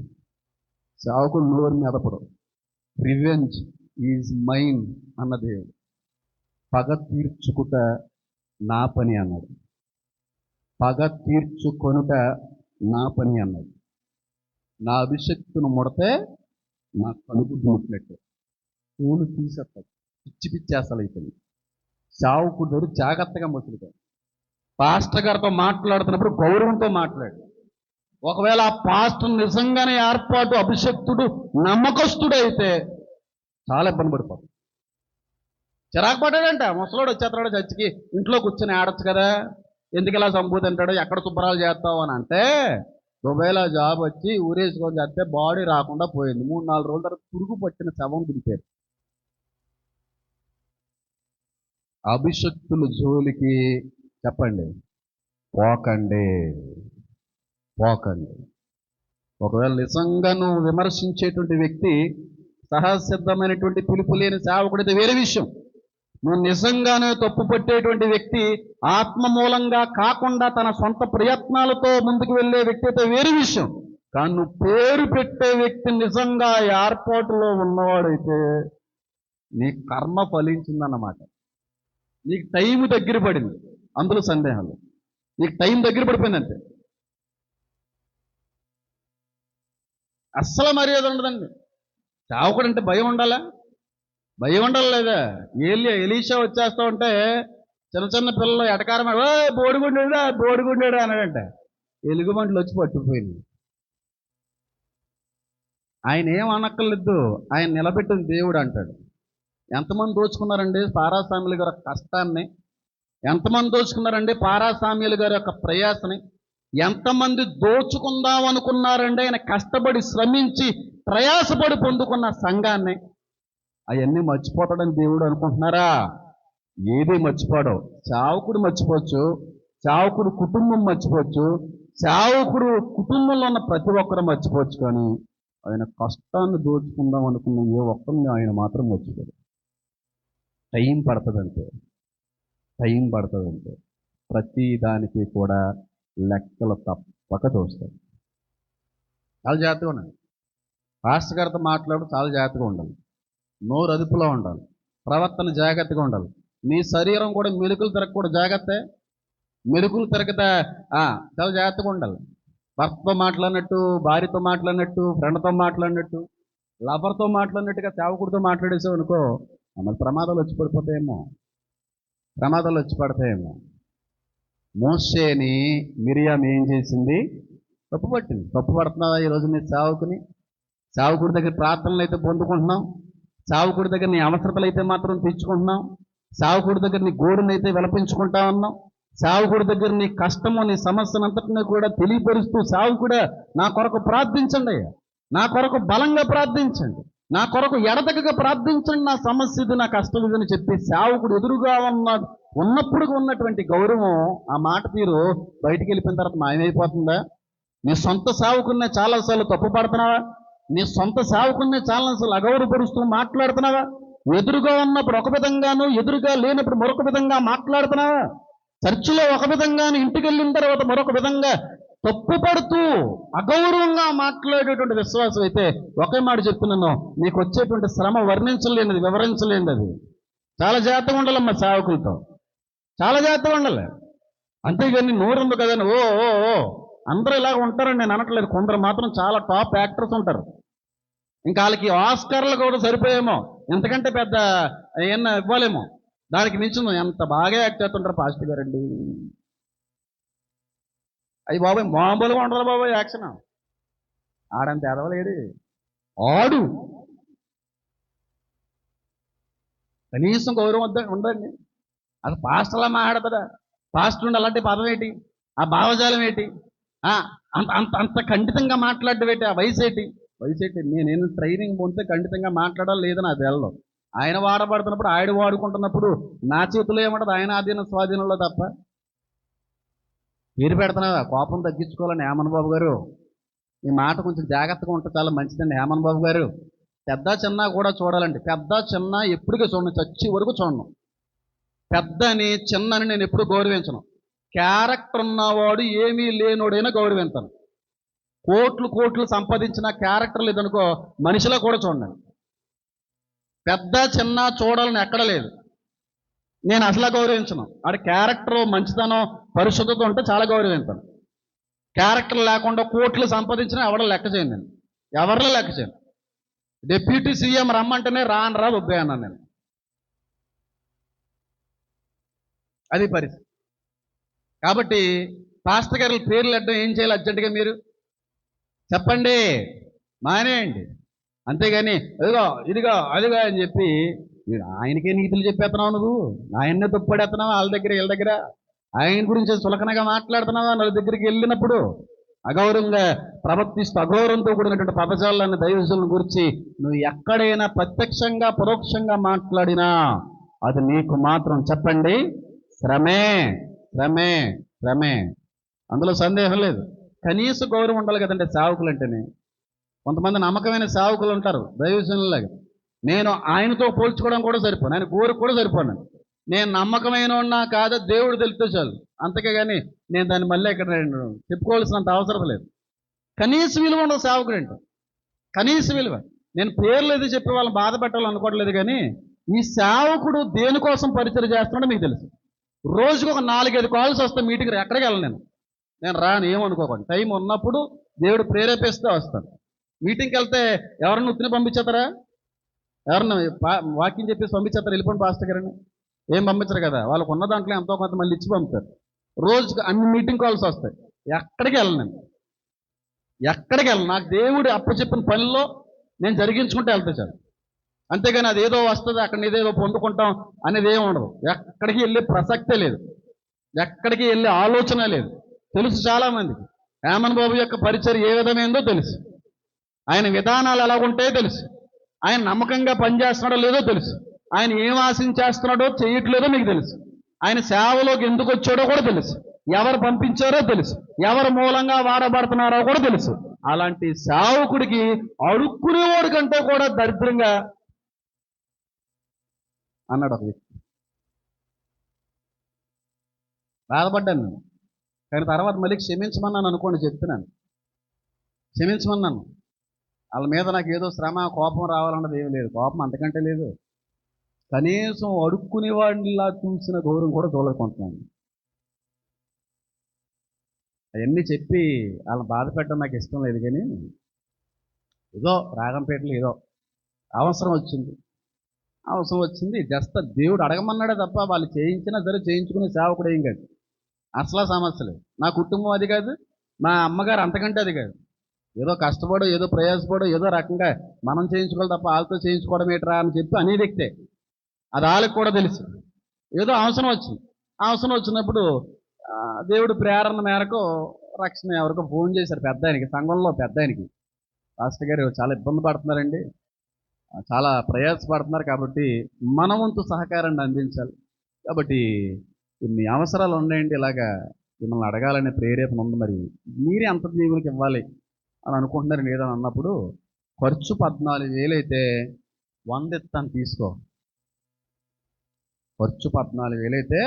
సేవకుడు నోరు మెదపడు. రివెంజ్ ఈజ్ మైన్ అన్న దేవుడు. పగ తీర్చుకుట నా పని అన్నాడు. పగ తీర్చుకొనుట నా పని అన్నాడు. నా అభిషక్తును ముడితే నా కనుపు ముట్టినట్టే. పూలు తీసేస్తాడు. పిచ్చి అసలు అయిపోయింది. సేవకుడు జాగ్రత్తగా మసులుతాడు. పాస్టర్ గారితో మాట్లాడుతున్నప్పుడు గౌరవంతో మాట్లాడు. ఒకవేళ ఆ పాస్టర్ నిజంగానే ఏర్పాటు అభిషక్తుడు నమ్మకస్తుడైతే చాలా ఇబ్బంది పడిపోతాడు. చిరాకు పడ్డాడంట. ముసలోడు వచ్చేస్తాడు చర్చికి, ఇంట్లో కూర్చొని ఆడచ్చు కదా, ఎందుకు ఇలా సంబూతి అంటాడు, ఎక్కడ శుభ్రాలు చేస్తావు అని అంటే, దుబాయ్లో జాబ్ వచ్చి ఊరేసుకొని చేస్తే బాడీ రాకుండా పోయింది. 3-4 రోజుల తర్వాత పురుగు పట్టిన శవం దింపారు. అభిషక్తుల జోలికి చెప్పండి పోకండి. ఒకవేళ నిజంగా నువ్వు విమర్శించేటువంటి వ్యక్తి సహసిద్ధమైనటువంటి పిలుపు లేని సేవకుడితే వేరే విషయం. నువ్వు నిజంగానే తప్పు పట్టేటువంటి వ్యక్తి, ఆత్మ మూలంగా కాకుండా తన సొంత ప్రయత్నాలతో ముందుకు వెళ్ళే వ్యక్తి అయితే వేరే విషయం. కానీ నువ్వు పేరు పెట్టే వ్యక్తి నిజంగా ఏర్పాటులో ఉన్నవాడైతే నీ కర్మ ఫలించిందన్నమాట. నీకు టైం దగ్గర పడింది, అందులో సందేహాలు. నీకు టైం దగ్గర పడిపోయిందంటే అస్సలు మర్యాద ఉండదండి. సేవకుడు అంటే భయం ఉండాలా? భయం ఉండాలి లేదా? ఎలీషా వచ్చేస్తా ఉంటే చిన్న పిల్లలు ఎటకారం బోడిగుండాడు అన్నాడంట. ఎలుగుబంట్లు వచ్చి పట్టుకుపోయింది. ఆయన ఏం అనక్కర్లేదు, ఆయన నిలబెట్టిన దేవుడు అంటాడు. ఎంతమంది దోచుకున్నారండి పారాసామ్యుల గారి కష్టాన్ని? ఎంతమంది దోచుకున్నారండి పారాసామ్యుల గారి యొక్క ప్రయాసని? ఎంతమంది దోచుకుందాం అనుకున్నారండి ఆయన కష్టపడి శ్రమించి ప్రయాసపడి పొందుకున్న సంఘాన్ని? అవన్నీ మర్చిపోతాడని దేవుడు అనుకుంటున్నారా? ఏది మర్చిపోడు. సేవకుడు మర్చిపోవచ్చు, సేవకుడు కుటుంబం మర్చిపోవచ్చు, సేవకుడు కుటుంబంలో ఉన్న ప్రతి ఒక్కరూ మర్చిపోవచ్చు, కానీ ఆయన కష్టాన్ని దోచుకుందాం అనుకున్న ఏ ఒక్కరిని ఆయన మాత్రం మర్చిపోదు. టైం పడుతుందంటే ప్రతి దానికి కూడా లెక్కలు తప్పక దోస్తాడు. చాలా జాగ్రత్తగా ఉండాలి. పాస్టర్ గారితో మాట్లాడు, చాలా జాగ్రత్తగా ఉండాలి. నోరు అదుపులో ఉండాలి. ప్రవర్తన జాగ్రత్తగా ఉండాలి. నీ శరీరం కూడా మెలుకులు తిరగకూడదు, జాగ్రత్త. మెలుకులు తిరగతా చాలా జాగ్రత్తగా ఉండాలి. భర్తతో మాట్లాడినట్టు, భార్యతో మాట్లాడినట్టు, ఫ్రెండ్తో మాట్లాడినట్టు, లవర్తో మాట్లాడినట్టుగా సేవకుడితో మాట్లాడేసావు అనుకో, మరి ప్రమాదాలు వచ్చి పడతాయేమో. మోషేని మిరియాం ఏం చేసింది? తప్పు పడుతున్నావా ఈరోజు నీ సేవకుడి దగ్గర ప్రార్థనలు అయితే పొందుకుంటున్నాం, సేవకుడి దగ్గర నీ అవసరతలు అయితే మాత్రం తెచ్చుకుంటున్నాం, సేవకుడి దగ్గర నీ గోడును అయితే విలపించుకుంటా ఉన్నాం, సేవకుడి దగ్గర నీ కష్టము, నీ సమస్యనంతటిని కూడా తెలియపరుస్తూ సేవకుడా నా కొరకు ప్రార్థించండి అయ్యా, నా కొరకు బలంగా ప్రార్థించండి, నా కొరకు ఎడతెగక ప్రార్థించండి, నా సమస్య ఇది, నా కష్టం ఇదని చెప్పి సేవకుడు ఎదురుగా ఉన్నప్పుడు ఉన్నటువంటి గౌరవం, ఆ మాట తీరు బయటికి వెళ్ళిపోయిన తర్వాత మాయమైపోతుందా? నీ సొంత సేవకున్నే చాలాసార్లు తప్పు పడుతున్నావా? నీ సొంత సేవకున్నే చాలాసార్లు అగౌరవపరుస్తూ మాట్లాడుతున్నావా? ఎదురుగా ఉన్నప్పుడు ఒక విధంగాను, ఎదురుగా లేనప్పుడు మరొక విధంగా మాట్లాడుతున్నావా? చర్చిలో ఒక విధంగాను, ఇంటికి వెళ్ళిన తర్వాత మరొక విధంగా తప్పుపడుతూ అగౌరవంగా మాట్లాడేటువంటి విశ్వాసం అయితే ఒకే మాట చెప్తున్నాను, నీకు వచ్చేటువంటి శ్రమ వర్ణించలేనిది, వివరించలేనిది. అది చాలా జాగ్రత్తగా ఉండాలమ్మా, సేవకులతో చాలా జాగ్రత్తగా ఉండాలి. అంతేగాని నోరుంది కదండి ఓ అందరూ ఇలాగ ఉంటారని నేను అనట్లేదు. కొందరు మాత్రం చాలా టాప్ యాక్టర్స్ ఉంటారు, ఇంకా వాళ్ళకి ఆస్కార్లు కూడా సరిపోయేమో, ఎంతకంటే పెద్ద ఏమన్నా ఇవ్వాలేమో, దానికి మించి ఎంత బాగా యాక్ట్ చేస్తుంటారు పాస్టర్ గారండి. అది బాబాయ్ మామూలుగా ఉండదు బాబాయ్ యాక్షన్. ఆడంత ఎదవలేడు, ఆడు కనీసం గౌరవం ఉందండి. అది పాస్టర్లా మాట్లాడతాడా? పాస్టర్ ఉండి అలాంటి పదం ఏంటి? ఆ భావజాలం ఏంటి? అంత అంత అంత ఖండితంగా మాట్లాడడం ఏంటి? ఆ వయసు ఏంటి? నేను ట్రైనింగ్ పొందితే ఖండితంగా మాట్లాడాలి లేదని అది వెళ్ళదు. ఆయన వాడబడుతున్నప్పుడు, ఆయన వాడుకుంటున్నప్పుడు నా చేతిలో ఏమంటది? ఆయన ఆధీన స్వాధీనంలో తప్ప. పేరు పెడుతున్నావా? కోపం తగ్గించుకోవాలని హేమన్ బాబు గారు, ఈ మాట కొంచెం జాగ్రత్తగా ఉంటే చాలా మంచిదండి. హేమన్ బాబు గారు, పెద్ద చిన్న కూడా చూడాలండి. పెద్ద చిన్న ఎప్పుడుగా చూడను, చచ్చి వరకు చూడను. పెద్దని చిన్నని నేను ఎప్పుడు గౌరవించను. క్యారెక్టర్ ఉన్నవాడు ఏమీ లేనోడైనా గౌరవించను. కోట్లు సంపాదించిన క్యారెక్టర్ లేదనుకో, మనిషిలో కూడా చూడండి. పెద్ద చిన్న చూడాలని ఎక్కడ లేదు. నేను అసలు గౌరవించను. ఆడి క్యారెక్టర్ మంచితనం పరిశుద్ధత ఉంటే చాలా గౌరవించాను. క్యారెక్టర్ లేకుండా కోట్లు సంపాదించినా ఎవడో లెక్క చేయను. నేను ఎవరిలో లెక్క చేయను. డిప్యూటీ సీఎం రమ్మంటేనే రా ఒబ్బే అన్నాను నేను. అది పరిస్థితి. కాబట్టి పాస్టర్ గారి పేర్లు అడ్డం ఏం చేయాలి? అర్జెంటుగా మీరు చెప్పండి, మానేయండి. అంతేగాని ఇదిగో అదిగో అని చెప్పి ఆయనకే నీతులు చెప్పేస్తున్నావు నువ్వు, ఆయన్నే తప్పుపడేస్తున్నావా వాళ్ళ దగ్గర వీళ్ళ దగ్గర, ఆయన గురించి చులకనగా మాట్లాడుతున్నావా వాళ్ళ దగ్గరికి వెళ్ళినప్పుడు, అగౌరవంగా ప్రవర్తిస్తూ అగౌరవంతో కూడినటువంటి పదజాలాన్ని దైవజనుల గురించి నువ్వు ఎక్కడైనా ప్రత్యక్షంగా పరోక్షంగా మాట్లాడినా అది నీకు మాత్రం చెప్పండి శ్రమే. అందులో సందేహం లేదు. కనీస గౌరవం ఉండాలి కదండి సేవకులు అంటేనే. కొంతమంది నమ్మకమైన సేవకులు ఉంటారు దైవజనులాగా. నేను ఆయనతో పోల్చుకోవడం కూడా సరిపోను, ఆయన కోరిక కూడా సరిపోను. నేను నమ్మకమైన ఉన్నా కాదా దేవుడు తెలిస్తే చాలు. అంతకే కానీ నేను దాన్ని మళ్ళీ ఇక్కడ చెప్పుకోవాల్సినంత అవసరం లేదు. కనీస విలువ ఉండదు సేవకుడు అంటే, కనీస విలువ. నేను పేర్లు ఏది చెప్పి వాళ్ళని బాధ పెట్టాలని అనుకోవట్లేదు, కానీ ఈ సేవకుడు దేనికోసం పరిచయం చేస్తున్నాడో మీకు తెలుసు. రోజుకు ఒక 4-5 కాల్స్ వస్తే మీటింగ్ ఎక్కడికి వెళ్ళను నేను రాను, ఏమనుకోకండి. టైం ఉన్నప్పుడు దేవుడు ప్రేరేపిస్తే వస్తాను. మీటింగ్కి వెళ్తే ఎవరన్నా ఉత్తిని పంపించేస్తారా? ఎవరన్నా వాకింగ్ చెప్పేసి పంపించేస్తారు? వెళ్ళిపోండి పాస్టర్ గారని ఏం పంపించరు కదా. వాళ్ళకు ఉన్న దాంట్లో ఎంతో కొంత మళ్ళీ ఇచ్చి పంపుతారు. రోజుకి అన్ని మీటింగ్ కాల్స్ వస్తాయి. ఎక్కడికి వెళ్ళను నాకు దేవుడు అప్పచెప్పిన పనిలో నేను జరిగించుకుంటే వెళ్తే చాలు. అంతేగాని అది ఏదో వస్తుంది అక్కడ ఏదేదో పొందుకుంటాం అనేది ఏమి ఉండదు. ఎక్కడికి వెళ్ళే ప్రసక్తే లేదు, ఎక్కడికి వెళ్ళే ఆలోచన లేదు. తెలుసు చాలామందికి హేమన్ బాబు యొక్క పరిచయం ఏ విధమైందో తెలుసు, ఆయన విధానాలు ఎలా ఉంటాయో తెలుసు, ఆయన నమ్మకంగా పనిచేస్తున్నాడో లేదో తెలుసు, ఆయన ఏం ఆశించేస్తున్నాడో చేయట్లేదో మీకు తెలుసు, ఆయన సేవలోకి ఎందుకు వచ్చాడో కూడా తెలుసు. ఎవరు పంపించారో తెలుసు, ఎవరు మూలంగా వాడబడుతున్నారో కూడా తెలుసు. అలాంటి సేవకుడికి అడుక్కునేవాడి కంటే కూడా దరిద్రంగా అన్నాడు ఒక వ్యక్తి. బాధపడ్డాను నేను. కానీ తర్వాత మళ్ళీ క్షమించమన్నాను అనుకోండి, చెప్తున్నాను, క్షమించమన్నాను. వాళ్ళ మీద నాకు ఏదో శ్రమ కోపం రావాలన్నది ఏమీ లేదు, కోపం అంతకంటే లేదు. కనీసం అడుక్కునేవాడిలా చూసిన గౌరవం కూడా చూడకుంటున్నాను. అవన్నీ చెప్పి వాళ్ళని బాధ పెట్టడం నాకు ఇష్టం లేదు. కానీ ఏదో రాగంపేటలో ఏదో అవసరం వచ్చింది జస్ట్ దేవుడు అడగమన్నాడే తప్ప వాళ్ళు చేయించినా సరే చేయించుకునే సేవకుడు ఏం కాదు. అసలు సమస్య లేదు. నా కుటుంబం అది కాదు, మా అమ్మగారు అంతకంటే అది కాదు. ఏదో కష్టపడో ఏదో ప్రయాసపడో ఏదో రకంగా మనం చేయించుకోవాలి తప్ప వాళ్ళతో చేయించుకోవడం ఏంట్రా అని చెప్పి అనే వ్యక్తే. అది వాళ్ళకి కూడా తెలుసు. ఏదో అవసరం వచ్చినప్పుడు దేవుడు ప్రేరణ మేరకు రక్షణ ఎవరికో ఫోన్ చేశారు పెద్ద ఆయనకి, సంఘంలో పెద్ద ఆయనకి, పాస్టర్ గారు చాలా ఇబ్బంది పడుతున్నారండి, చాలా ప్రయాసపడుతున్నారు, కాబట్టి మన వంతు సహకారాన్ని అందించాలి, కాబట్టి కొన్ని అవసరాలు ఉన్నాయండి, ఇలాగా మిమ్మల్ని అడగాలనే ప్రేరేపణ ఉంది, మరి మీరే అంత దేవునికి ఇవ్వాలి అని అనుకుంటున్నారు లేదని అన్నప్పుడు ఖర్చు 14,000 అయితే 100 ఇస్తాను తీసుకో. ఖర్చు 14,000 అయితే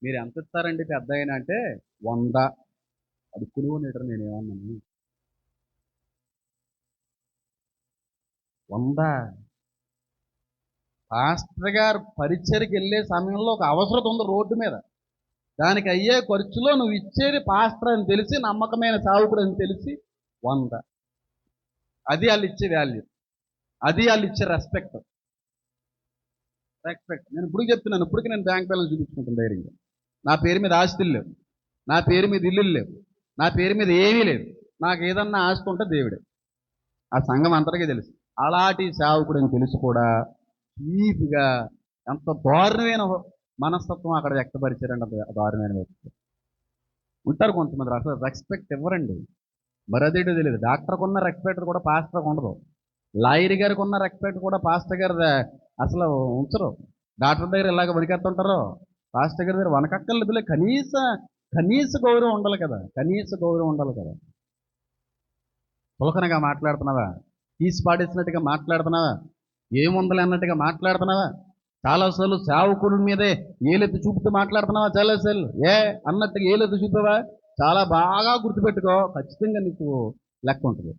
మీరు ఎంత ఇస్తారండి పెద్ద అయినా అంటే 100. అది కులువు నీటర్. నేను ఏమన్నాను, 100. పాస్టర్ గారు పరిచయకి వెళ్ళే సమయంలో ఒక అవసరం ఉంది రోడ్డు మీద, దానికి అయ్యే ఖర్చులో నువ్వు ఇచ్చేది పాస్టర్ అని తెలిసి, నమ్మకమైన సావుకుడు అని తెలిసి 100. అది వాళ్ళు ఇచ్చే వాల్యూ, అది వాళ్ళు ఇచ్చే రెస్పెక్ట్. నేను ఇప్పుడు చెప్తున్నాను, ఇప్పటికీ నేను బ్యాంక్ బ్యాలెన్స్ చూపించుకుంటాను ధైర్యంగా. నా పేరు మీద ఆస్తులు లేవు, నా పేరు మీద ఇల్లులు లేవు, నా పేరు మీద ఏమీ లేదు. నాకు ఏదన్నా ఆస్తి ఉంటే దేవుడే. ఆ సంఘం అంతటికీ తెలుసు. అలాంటి సేవకుడు అని తెలుసు కూడా చీప్గా ఎంత దారుణమైన మనస్తత్వం అక్కడ వ్యక్తపరిచారండి. అంత దారుణమైన వ్యక్తి ఉంటారు కొంతమంది, అసలు రెస్పెక్ట్ ఇవ్వరండి. మరి అదేటో తెలియదు. డాక్టర్కి ఉన్న రెస్పెక్ట్ కూడా పాస్టర్కి ఉండదు. లాయర్ గారికి ఉన్న రెస్పెక్ట్ కూడా పాస్టర్ గారు అసలు ఉంచరు. డాక్టర్ దగ్గర ఇలాగ వణికెత్తుంటారో, పాస్టర్ గారి దగ్గర వనకక్కర్లేదులే. కనీస గౌరవం ఉండాలి కదా, పులకనగా మాట్లాడుతున్నావా, తీసి పాడేసినట్టుగా మాట్లాడుతున్నావా, ఏముందలే అన్నట్టుగా మాట్లాడుతున్నావా, చాలాసార్లు సేవకుడి మీదే ఏలెత్తి చూపుతూ మాట్లాడుతున్నావా, చాలాసార్లు అన్నట్టుగా ఏలెత్తి చూపావా, చాలా బాగా గుర్తుపెట్టుకో, ఖచ్చితంగా నీకు లెక్క ఉంటుంది,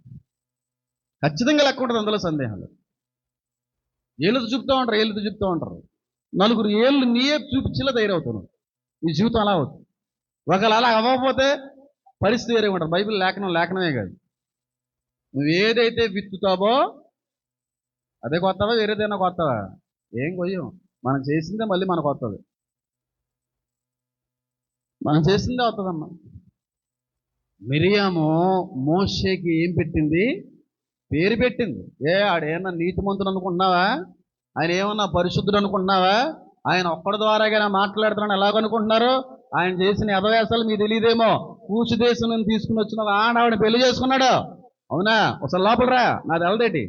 అందులో సందేహాలు. ఏళ్ళతో చెప్తూ ఉంటారు, నలుగురు ఏళ్ళు నీయే చూపించేలా తయారవుతాను, నీ జీవితం అలా అవుతుంది. ఒకవేళ అలా అవ్వకపోతే పరిస్థితి వేరే ఉంటుంది. బైబిల్ లేఖనమే కాదు, నువ్వు ఏదైతే విత్తుతావో అదే కొత్తవా, వేరేదైనా కొత్తవా, ఏం కొయ్యం. మనం చేసిందే మళ్ళీ మనకు వస్తుంది, మనం చేసిందే వస్తుందమ్మా. మిరియాము మోషేకి ఏం పెట్టింది, పేరు పెట్టింది. ఆడేమన్నా నీతిమంతుడు అనుకుంటున్నావా, ఆయన ఏమన్నా పరిశుద్ధుడు అనుకుంటున్నావా, ఆయన ఒక్కడి ద్వారాగా మాట్లాడుతున్నాను ఎలాగనుకుంటున్నారు, ఆయన చేసిన యథవేశాలు మీకు తెలియదేమో. కూసు దేశం నుంచి తీసుకుని వచ్చిన ఆడవిని పెళ్లి చేసుకున్నాడు, అవునా, అసలు లోపల రా, నాది ఎలదేటి.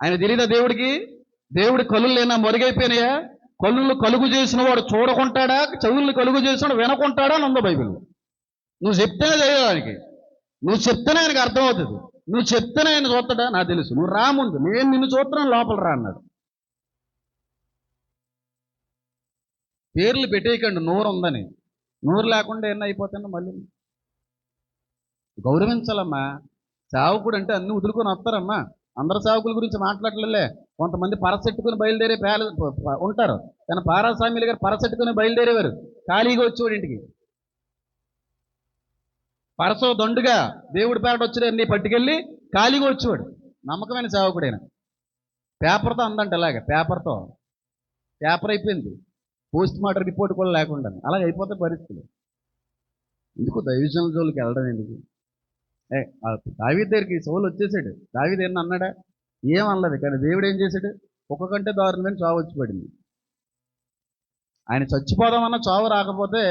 ఆయన తెలియదా దేవుడికి, దేవుడి కళ్ళు లేనా మరుగైపోయినాయా, కళ్ళు కలుగు చేసిన వాడు చూడకుంటాడా, చెవుల్ని కలుగు చేసిన వినకుంటాడా అని ఉందో బైబిల్లో. నువ్వు చెప్తేనే తెలియదానికి, నువ్వు చెప్తేనే ఆయనకు అర్థమవుతుంది, నువ్వు చెప్తేనే ఆయన చూస్తాడా, నాకు తెలుసు, నువ్వు రా ముందు, నేను నిన్ను చూస్తున్నాను, లోపల రా అన్నాడు. పేర్లు పెట్టేయకండి, నోరు ఉందని. నోరు లేకుండా ఎన్ని అయిపోతానో మళ్ళీ. గౌరవించాలమ్మా. సేవకుడు అంటే అన్ని వదులుకొని వస్తారమ్మా. అందరు సేవకుల గురించి మాట్లాడలే. కొంతమంది పరసెట్టుకుని బయలుదేరే ఉంటారు, కానీ పారాస్వామిలు గారు పరసెట్టుకుని బయలుదేరేవారు, ఖాళీగా వచ్చేవాడు ఇంటికి. పరసో దండుగా దేవుడి పేరట వచ్చి పట్టుకెళ్ళి ఖాళీగా వచ్చేవాడు, నమ్మకమైన సేవకుడైన. పేపర్తో అందంట, ఇలాగ పేపర్ అయిపోయింది, పోస్ట్ మార్టం రిపోర్ట్ కూడా లేకుండా అలాగ అయిపోతే పరిస్థితులు. ఎందుకు దైవజనుల జోలికి వెళ్ళడం ఎందుకు? దావీదు దగ్గరికి సౌలు వచ్చేసాడు, దావీదు ఏమన్నా అన్నాడా, ఏమనలేదు. కానీ దేవుడు ఏం చేశాడు, ఒక్కొక్కంటే దారుణమైన చావు వచ్చి పడింది. ఆయన చచ్చిపోదామన్నా చావు రాకపోతే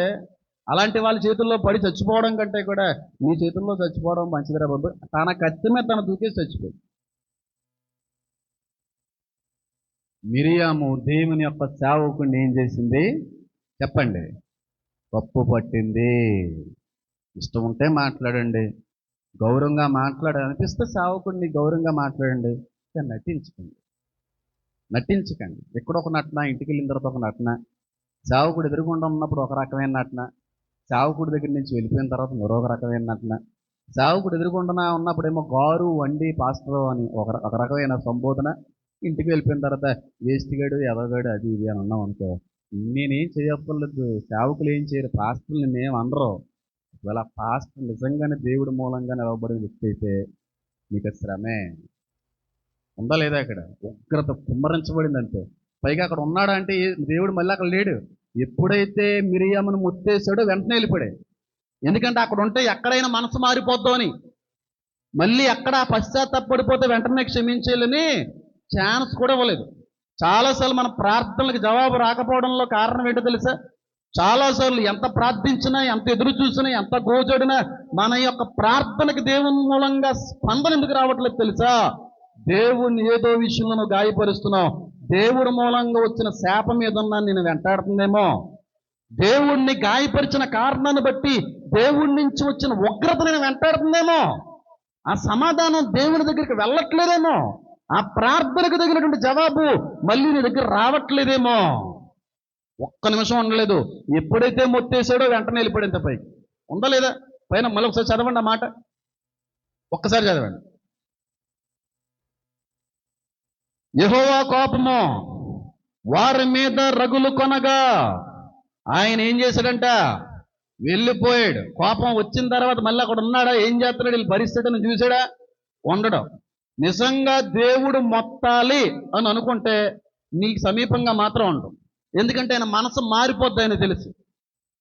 అలాంటి వాళ్ళ చేతుల్లో పడి చచ్చిపోవడం కంటే కూడా నీ చేతుల్లో చచ్చిపోవడం మంచిదిరా బాబు. తన కత్తి మీద తన దూకేసి చచ్చిపోయింది. మిరియాము దేవుని యొక్క సేవకుడిని ఏం చేసింది చెప్పండి, తప్పు పట్టింది. ఇష్టం ఉంటే మాట్లాడండి, గౌరవంగా అనిపిస్తే సేవకుడిని గౌరవంగా మాట్లాడండి, కానీ నటించకండి. ఎక్కడొక నటన, ఇంటికి వెళ్ళిన తర్వాత ఒక నటన, సేవకుడు ఎదురుగుండా ఉన్నప్పుడు ఒక రకమైన నటన, సేవకుడి దగ్గర నుంచి వెళ్ళిపోయిన తర్వాత మరొక రకమైన నటన, సేవకుడు ఎదురుగుండా ఉన్నప్పుడేమో గారు వండి పాస్టర్ అని ఒక రకమైన సంబోధన, ఇంటికి వెళ్ళిపోయిన తర్వాత వేస్టిగాడు ఎదగాడు అది ఇది అని అన్నాం అనుకో, నేనేం చేయక్కర్లేదు, సేవకులు ఏం చేయరు, పాస్టర్లు నేనేం అనరు. ఒకవేళ పాస్టర్ నిజంగానే దేవుడి మూలంగా నిలవబడిన వ్యక్తి అయితే నీకు శ్రమే ఉందా లేదా? అక్కడ ఉగ్రత కుమ్మరించబడింది అంతే. పైగా అక్కడ ఉన్నాడా అంటే దేవుడు మళ్ళీ అక్కడ లేడు. ఎప్పుడైతే మిరియామును ముత్తేసాడో వెంటనే వెళ్ళిపోయాడు. ఎందుకంటే అక్కడ ఉంటే ఎక్కడైనా మనసు మారిపోద్దామని, మళ్ళీ ఎక్కడ పశ్చాత్తాపడిపోతే వెంటనే క్షమించాలని ఛాన్స్ కూడా ఇవ్వలేదు. చాలాసార్లు మన ప్రార్థనలకు జవాబు రాకపోవడంలో కారణం ఏంటో తెలుసా? చాలాసార్లు ఎంత ప్రార్థించినా, ఎంత ఎదురు చూసినా, ఎంత గోజడినా మన యొక్క ప్రార్థనకి దేవుని మూలంగా స్పందన ఎందుకు రావట్లేదు తెలుసా? దేవుణ్ణి ఏదో విషయంలో నువ్వు గాయపరుస్తున్నావు. దేవుడి మూలంగా వచ్చిన శాపం ఏదన్నా నేను వెంటాడుతుందేమో, దేవుణ్ణి గాయపరిచిన కారణాన్ని బట్టి దేవుడి నుంచి వచ్చిన ఉగ్రత నేను వెంటాడుతుందేమో, ఆ సమాధానం దేవుని దగ్గరికి వెళ్ళట్లేదేమో, ఆ ప్రార్థనకు తగినటువంటి జవాబు మళ్ళీ నీ దగ్గర రావట్లేదేమో. ఒక్క నిమిషం ఉండలేదు. ఎప్పుడైతే మొత్తేసాడో వెంటనే వెళ్ళిపోయాడు. ఇంత పైకి ఉందా లేదా? పైన మళ్ళీ ఒకసారి చదవండి ఆ మాట, ఒక్కసారి చదవండి. యెహోవా కోపము వారి మీద రగులు కొనగా ఆయన ఏం చేశాడంట? వెళ్ళిపోయాడు. కోపం వచ్చిన తర్వాత మళ్ళీ అక్కడ ఉన్నాడా? ఏం చేస్తున్నాడు? వీళ్ళు భరిస్తాడని చూసాడా? ఉండడం. నిజంగా దేవుడు మొత్తాలి అని అనుకుంటే నీకు సమీపంగా మాత్రం ఉండవు. ఎందుకంటే ఆయన మనసు మారిపోద్ది, ఆయన తెలుసు.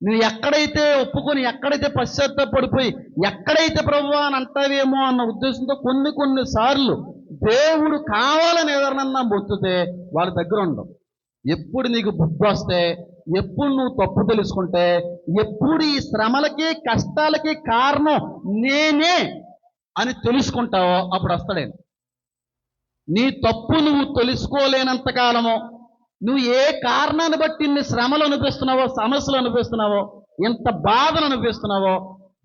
నువ్వు ఎక్కడైతే ఒప్పుకొని, ఎక్కడైతే పశ్చాత్తాపడిపోయి, ఎక్కడైతే ప్రభువా అని అంటావేమో అన్న ఉద్దేశంతో కొన్ని సార్లు దేవుడు కావాలని ఎవరినన్నా మొత్తుతే వాళ్ళ దగ్గర ఉండవు. ఎప్పుడు నీకు బుద్ధి వస్తే, ఎప్పుడు నువ్వు తప్పు తెలుసుకుంటే, ఎప్పుడు ఈ శ్రమలకి కష్టాలకి కారణం నేనే అని తెలుసుకుంటావో అప్పుడు వస్తాడేను. నీ తప్పు నువ్వు తెలుసుకోలేనంత కాలము, నువ్వు ఏ కారణాన్ని బట్టి ఇన్ని శ్రమలు అనిపిస్తున్నావో, సమస్యలు అనిపిస్తున్నావో, ఎంత బాధలు అనిపిస్తున్నావో,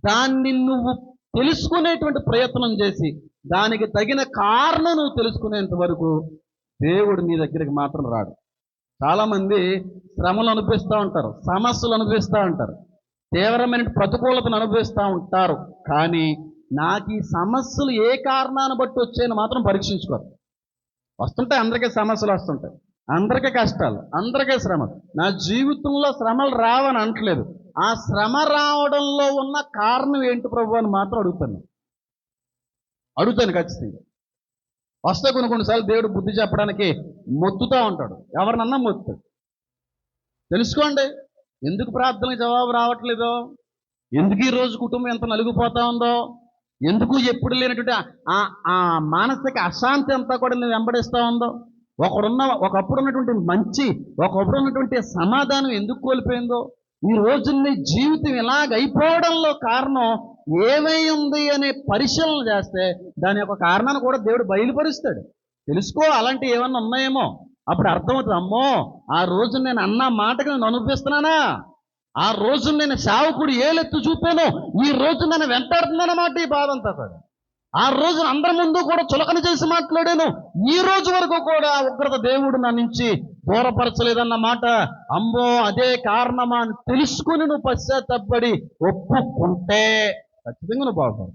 దాన్ని నువ్వు తెలుసుకునేటువంటి ప్రయత్నం చేసి దానికి తగిన కారణం నువ్వు తెలుసుకునేంత వరకు దేవుడు నీ దగ్గరికి మాత్రం రాడు. చాలామంది శ్రమలు అనిపిస్తూ ఉంటారు, సమస్యలు అనిపిస్తూ ఉంటారు, తీవ్రమైన ప్రతికూలతను అనుభవిస్తూ ఉంటారు. కానీ నాకు ఈ సమస్యలు ఏ కారణాన్ని బట్టి వచ్చాయని మాత్రం పరీక్షించుకోరు. వస్తుంటాయి, అందరికీ సమస్యలు వస్తుంటాయి, అందరికీ కష్టాలు, అందరికీ శ్రమలు. నా జీవితంలో శ్రమలు రావని అనట్లేదు, ఆ శ్రమ రావడంలో ఉన్న కారణం ఏంటి ప్రభు అని మాత్రం అడుగుతాను ఖచ్చితంగా. వస్తే కొన్నిసార్లు దేవుడు బుద్ధి చెప్పడానికి మొత్తుతూ ఉంటాడు, ఎవరినన్నా మొత్తుతాడు. తెలుసుకోండి, ఎందుకు ప్రార్థనకి జవాబు రావట్లేదో, ఎందుకు ఈరోజు కుటుంబం ఎంత నలిగిపోతా ఉందో, ఎందుకు ఎప్పుడు లేనటువంటి ఆ మానసిక అశాంతి అంతా కూడా నేను వెంబడిస్తూ ఉందో, ఒకప్పుడు ఉన్నటువంటి మంచి, ఒకప్పుడు ఉన్నటువంటి సమాధానం ఎందుకు కోల్పోయిందో, ఈ రోజు నీ జీవితం ఇలాగ అయిపోవడంలో కారణం ఏమై ఉంది అనే పరిశీలన చేస్తే దాని యొక్క కారణాన్ని కూడా దేవుడు బయలుపరుస్తాడు. తెలుసుకో, అలాంటివి ఏమన్నా ఉన్నాయేమో, అప్పుడు అర్థమవుతుంది. అమ్మో, ఆ రోజు నేను అన్న మాటకు నేను అనిపిస్తున్నానా, ఆ రోజు నేను సేవకుడు ఏలెత్తు చూపాను, ఈ రోజు నన్ను వెంటాడుతుందన్నమాట ఈ బాధ అంతా కూడా. ఆ రోజు అందరి ముందు కూడా చులకన చేసి మాట్లాడాను, ఈ రోజు వరకు కూడా ఉగ్రత దేవుడు నా నుంచి దూరపరచలేదన్నమాట. అమ్మో, అదే కారణమా అని తెలుసుకుని నువ్వు పశ్చాత్తపడి ఒప్పుకుంటే ఖచ్చితంగా నువ్వు బాగుపడు.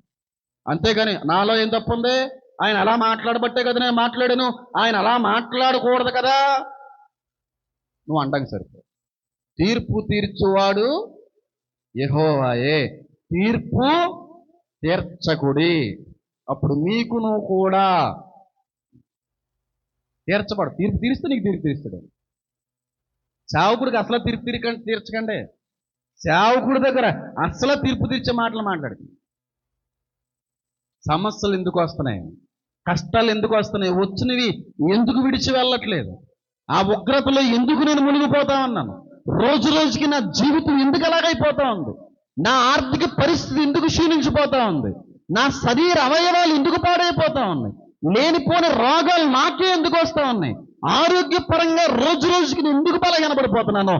అంతేగాని నాలో ఏం తప్పు ఉంది, ఆయన అలా మాట్లాడబట్టే కదా నేను మాట్లాడాను, ఆయన అలా మాట్లాడకూడదు కదా నువ్వు అంటానికి సరిపో. తీర్పు తీర్చువాడు యెహోవాయే, తీర్పు తీర్చకుడి. అప్పుడు నీకు నువ్వు కూడా తీర్చబడు. తీర్పు తీరిస్తే నీకు తీర్పు తీరుస్తాడు. సేవకుడికి అసలు తీర్పు తీర్చకండి. సేవకుడి దగ్గర అసలు తీర్పు తీర్చే మాటలు మాట్లాడి. సమస్యలు ఎందుకు వస్తున్నాయి, కష్టాలు ఎందుకు వస్తున్నాయి, వచ్చినవి ఎందుకు విడిచి వెళ్ళట్లేదు, ఆ ఉగ్రతలో ఎందుకు నేను మునిగిపోతా ఉన్నాను, రోజు రోజుకి నా జీవితం ఎందుకు అలాగైపోతా ఉంది, నా ఆర్థిక పరిస్థితి ఎందుకు క్షీణించిపోతా ఉంది, నా శరీర అవయవాలు ఎందుకు పాడైపోతా ఉన్నాయి, లేనిపోని రోగాలు నాకే ఎందుకు వస్తూ ఉన్నాయి, ఆరోగ్యపరంగా రోజు రోజుకి నేను ఎందుకు బలహీనపడిపోతున్నాను,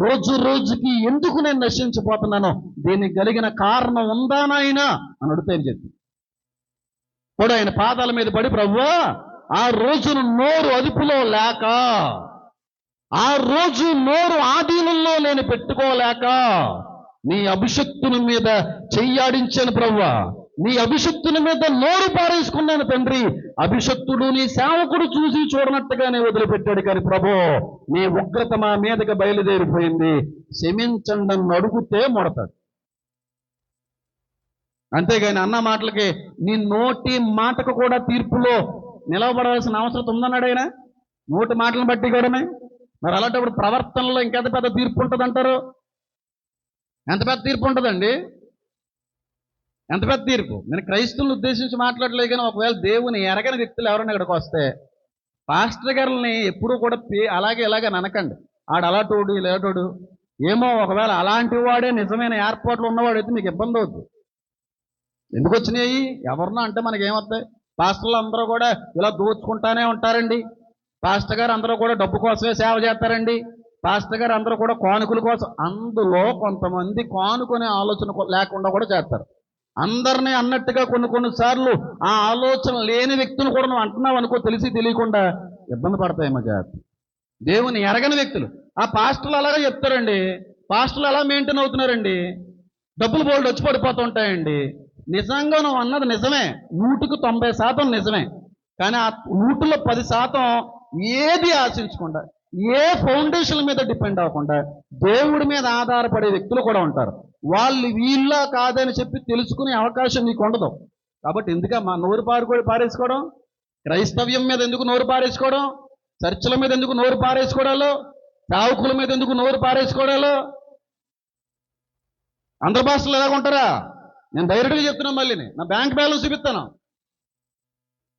రోజు రోజుకి ఎందుకు నేను నశించిపోతున్నాను, దీనికి కలిగిన కారణం ఉందా నాయనా అని అడుగుతాయని చెప్పి కూడా ఆయన పాదాల మీద పడి, ప్రభువా ఆ రోజును నోరు అదుపులో లేక, ఆ రోజు నోరు ఆధీనంలో నేను పెట్టుకోలేక నీ అభిషక్తుని మీద చెయ్యాడించాను ప్రభువా, నీ అభిషక్తుని మీద నోరు పారేసుకున్నాను తండ్రి. అభిషక్తుడు నీ సేవకుడు చూసి చూడనట్టుగానే వదిలిపెట్టాడు, కానీ ప్రభు నీ ఉగ్రత మా మీదకి బయలుదేరిపోయింది, క్షమించండి అని అడిగితే మొడతాడు. అంతేగాని అన్న మాటలకి నీ నోటి మాటకు కూడా తీర్పులో నిలవబడవలసిన అవసరం ఉందన్నాడు ఆయన. నోటి మాటలను బట్టి కూడానే. మరి అలాంటప్పుడు ప్రవర్తనలో ఇంకెంత పెద్ద తీర్పు ఉంటుంది అంటారు? ఎంత పెద్ద తీర్పు ఉంటుందండి? ఎంత పెద్ద తీర్పు? నేను క్రైస్తవులను ఉద్దేశించి మాట్లాడలేదు, కానీ ఒకవేళ దేవుని ఎరగని వ్యక్తులు ఎవరైనా ఇక్కడికి వస్తే పాస్టర్ గారిని ఎప్పుడూ కూడా అలాగే ఇలాగే అనకండి, ఆడు అలాటోడు ఇలాటోడు. ఏమో ఒకవేళ అలాంటి వాడే నిజమైన ఏర్పాట్లు ఉన్నవాడైతే మీకు ఇబ్బంది అవుతుంది. ఎందుకు వచ్చినాయి? ఎవరినో అంటే మనకి ఏమవుతాయి? పాస్టర్లు అందరూ కూడా ఇలా దోచుకుంటానే ఉంటారండి. పాస్టర్ గారు అందరూ కూడా డబ్బు కోసమే సేవ చేస్తారండి. పాస్టర్ గారు అందరూ కూడా కానుకల కోసం. అందులో కొంతమంది కానుకునే ఆలోచన లేకుండా కూడా చేస్తారు. అందరినీ అన్నట్టుగా కొన్నిసార్లు ఆ ఆలోచన లేని వ్యక్తులు కూడా నువ్వు అంటున్నావు అనుకో, తెలిసి తెలియకుండా ఇబ్బంది పడతాయేమో జాగ్రత్త. దేవుని ఎరగని వ్యక్తులు ఆ పాస్టర్లు అలాగే చెప్తారండి. పాస్టర్లు ఎలా మెయింటైన్ అవుతున్నారండి? డబ్బులు బోల్డ్ వచ్చి పడిపోతూ ఉంటాయండి. నిజంగా నువ్వు అన్నది నిజమే, 100% నిజమే. కానీ ఆ 100లో 10% ఏది ఆశించకుండా, ఏ ఫౌండేషన్ మీద డిపెండ్ అవ్వకుండా దేవుడి మీద ఆధారపడే వ్యక్తులు కూడా ఉంటారు. వాళ్ళు వీళ్ళ కాదని చెప్పి తెలుసుకునే అవకాశం నీకు ఉండదు. కాబట్టి ఎందుకమ్మా నోరు పారేసుకోవడం? క్రైస్తవ్యం మీద ఎందుకు నోరు పారేసుకోవడం? చర్చల మీద ఎందుకు నోరు పారేసుకోవడాలో? సావుకుల మీద ఎందుకు నోరు పారేసుకోవడాలో? అందరి భాషలు ఎలాగుంటారా? నేను డైరెక్ట్గా చెప్తున్నాను, మళ్ళీ నా బ్యాంక్ బ్యాలెన్స్ చూపిస్తాను.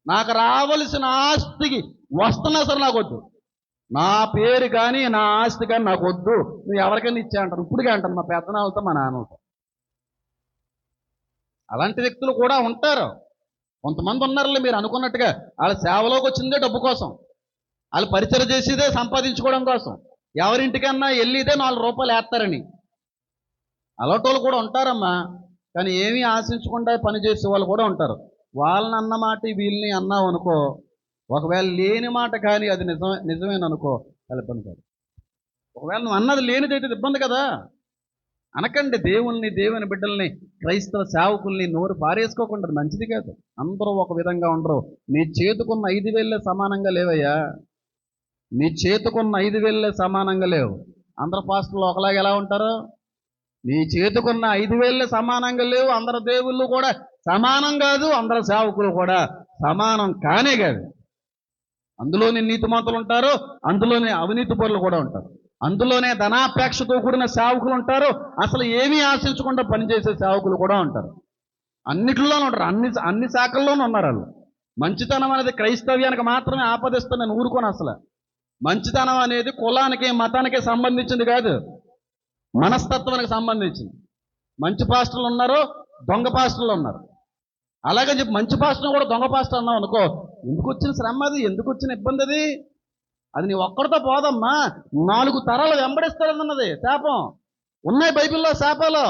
నాకు రావలసిన ఆస్తికి వస్తున్నా సరే నాకు వద్దు, నా పేరు కానీ నా ఆస్తి కానీ నాకు వద్దు, నువ్వు ఎవరికైనా ఇచ్చే అంటాను. ఇప్పుడుగా అంటాను, మా పెద్దనాలతో మా నాన్నలతో. అలాంటి వ్యక్తులు కూడా ఉంటారు. కొంతమంది ఉన్నారులే, మీరు అనుకున్నట్టుగా వాళ్ళ సేవలోకి వచ్చిందే డబ్బు కోసం, వాళ్ళు పరిచయం చేసేదే సంపాదించుకోవడం కోసం, ఎవరింటికన్నా వెళ్ళిదే 4 రూపాయలు వేస్తారని. అలాంటి వాళ్ళు కూడా ఉంటారమ్మా. కానీ ఏమీ ఆశించకుండా పనిచేసే వాళ్ళు కూడా ఉంటారు. వాళ్ళని అన్న మాట వీళ్ళని అన్నావు అనుకో, ఒకవేళ లేని మాట కానీ అది నిజమేననుకో, చాలా ఇబ్బంది కాదు. ఒకవేళ నువ్వు అన్నది లేనిదైతే ఇబ్బంది కదా. అనకండి దేవుని బిడ్డల్ని, క్రైస్తవ సేవకుల్ని నోరు పారేసుకోకుండా, మంచిది కాదు. అందరూ ఒక విధంగా ఉండరు. నీ చేతుకున్న 5,000 సమానంగా లేవయ్యా. నీ చేతుకున్న 5,000 సమానంగా లేవు. అందరు పాస్టర్లు ఒకలాగా ఎలా ఉంటారు? నీ చేతుకున్న 5,000 సమానంగా లేవు. అందరు దేవుళ్ళు కూడా సమానం కాదు, అందరు సేవకులు కూడా సమానం కానే కాదు. అందులోనే నీతిమంతులు ఉంటారు, అందులోనే అవినీతి పరులు కూడా ఉంటారు, అందులోనే ధనాపేక్షతో కూడిన సేవకులు ఉంటారు, అసలు ఏమీ ఆశించకుండా పనిచేసే సేవకులు కూడా ఉంటారు. అన్నిటిలోనూ ఉంటారు, అన్ని శాఖల్లోనూ ఉన్నారు వాళ్ళు. మంచితనం అనేది క్రైస్తవ్యానికి మాత్రమే ఆపాదిస్తాను నేను ఊరుకోను. అసలు మంచితనం అనేది కులానికి మతానికి సంబంధించింది కాదు, మనస్తత్వానికి సంబంధించింది. మంచి పాస్టర్లు ఉన్నారు, దొంగ పాస్టర్లు ఉన్నారు. అలాగే చెప్పి మంచి పాస్టర్ కూడా దొంగ పాస్టర్ అన్నావు అనుకో, ఎందుకు వచ్చిన శ్రమ అది, ఎందుకు వచ్చిన ఇబ్బంది అది? అది నీ ఒక్కడితో పోదమ్మా, 4 తరాలు వెంబడిస్తారన్నది శాపం. ఉన్నాయి బైబిల్లో శాపాలు,